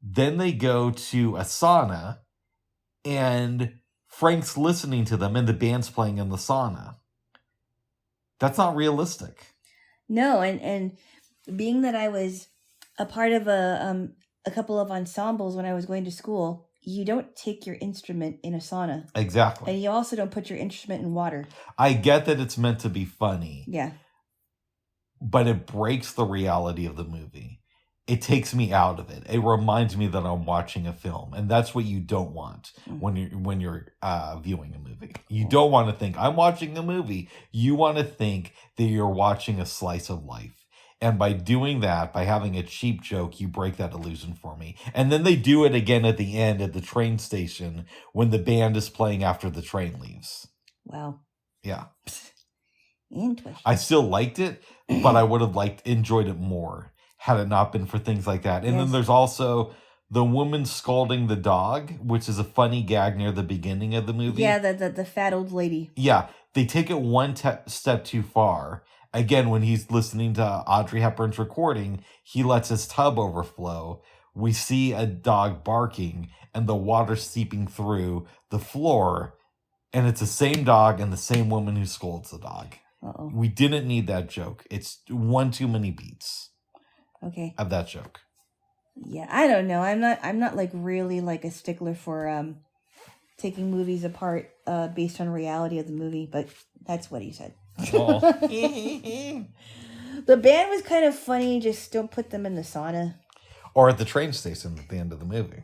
Then they go to a sauna, and Frank's listening to them, and the band's playing in the sauna. That's not realistic. No, and being that I was a part of a couple of ensembles when I was going to school, you don't take your instrument in a sauna. Exactly. And you also don't put your instrument in water. I get that it's meant to be funny. Yeah. But it breaks the reality of the movie. It takes me out of it. It reminds me that I'm watching a film. And that's what you don't want when you're viewing a movie. You don't want to think, I'm watching a movie. You want to think that you're watching a slice of life. And by doing that, by having a cheap joke, you break that illusion for me. And then they do it again at the end at the train station when the band is playing after the train leaves. Wow. Yeah. Interesting. I still liked it, but I would have enjoyed it more had it not been for things like that. And then there's also the woman scolding the dog, which is a funny gag near the beginning of the movie. Yeah, the fat old lady. Yeah. They take it one step too far. Again, when he's listening to Audrey Hepburn's recording, he lets his tub overflow. We see a dog barking and the water seeping through the floor. And it's the same dog and the same woman who scolds the dog. Uh-oh. We didn't need that joke. It's one too many beats. Okay. Of that joke. Yeah, I don't know. I'm not like really like a stickler for taking movies apart based on reality of the movie, but that's what he said. Oh. The band was kind of funny, just don't put them in the sauna. Or at the train station at the end of the movie.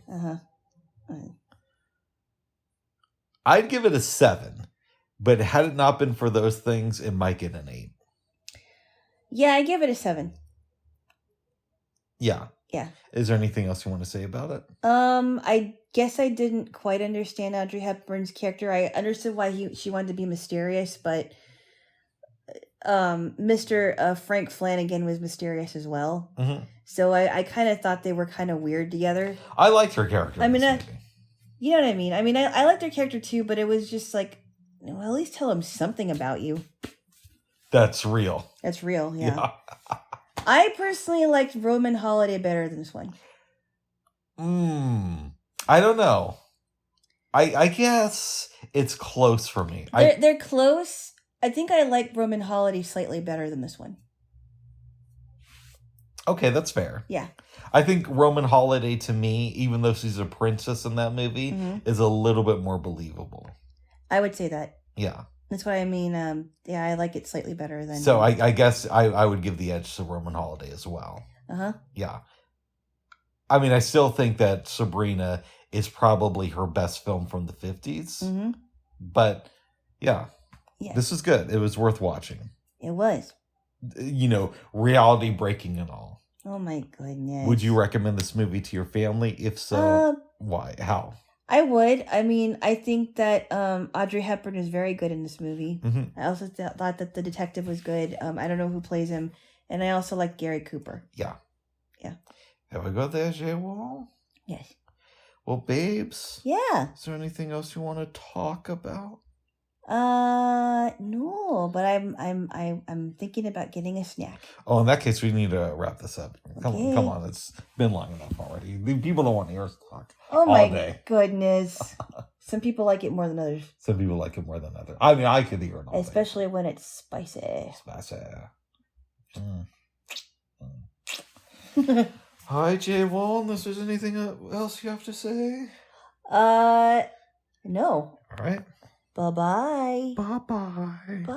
I'd give it a 7, but had it not been for those things, it might get an 8. Yeah, I give it a 7. Yeah. Yeah. Is there anything else you want to say about it? I guess I didn't quite understand Audrey Hepburn's character. I understood why she wanted to be mysterious, but Mr. Frank Flanagan was mysterious as well. So I kind of thought they were kind of weird together. I liked her character. I mean, you know what I mean? I mean, I liked her character too, but it was just like, well, at least tell him something about you. That's real. That's real, yeah. I personally liked Roman Holiday better than this one. I don't know. I guess it's close for me. They're close. I think I like Roman Holiday slightly better than this one. Okay, that's fair. Yeah. I think Roman Holiday, to me, even though she's a princess in that movie, is a little bit more believable. I would say that. Yeah. That's what I mean. Yeah, I like it slightly better than... So I guess I would give the edge to Roman Holiday as well. Yeah. I mean, I still think that Sabrina is probably her best film from the 50s. But, yeah. This is good. It was worth watching. It was. You know, reality breaking and all. Oh my goodness. Would you recommend this movie to your family? If so, why? How? I would. I mean, I think that Audrey Hepburn is very good in this movie. Mm-hmm. I also thought that the detective was good. I don't know who plays him, and I also like Gary Cooper. Yeah. Yeah. Have we got there, Jaylo? Yes. Well, babes. Yeah. Is there anything else you want to talk about? No, but I'm thinking about getting a snack. Oh, in that case, we need to wrap this up. Come Okay. on. It's been long enough already. The people don't want to hear us talk Oh all my day. goodness. Some people like it more than others. Some people like it more than others. I mean, I could hear it all Especially when it's spicy. Spicy. Hi, Jaylo. Unless there's anything else you have to say? No. All right. Bye-bye. Bye-bye. Bye.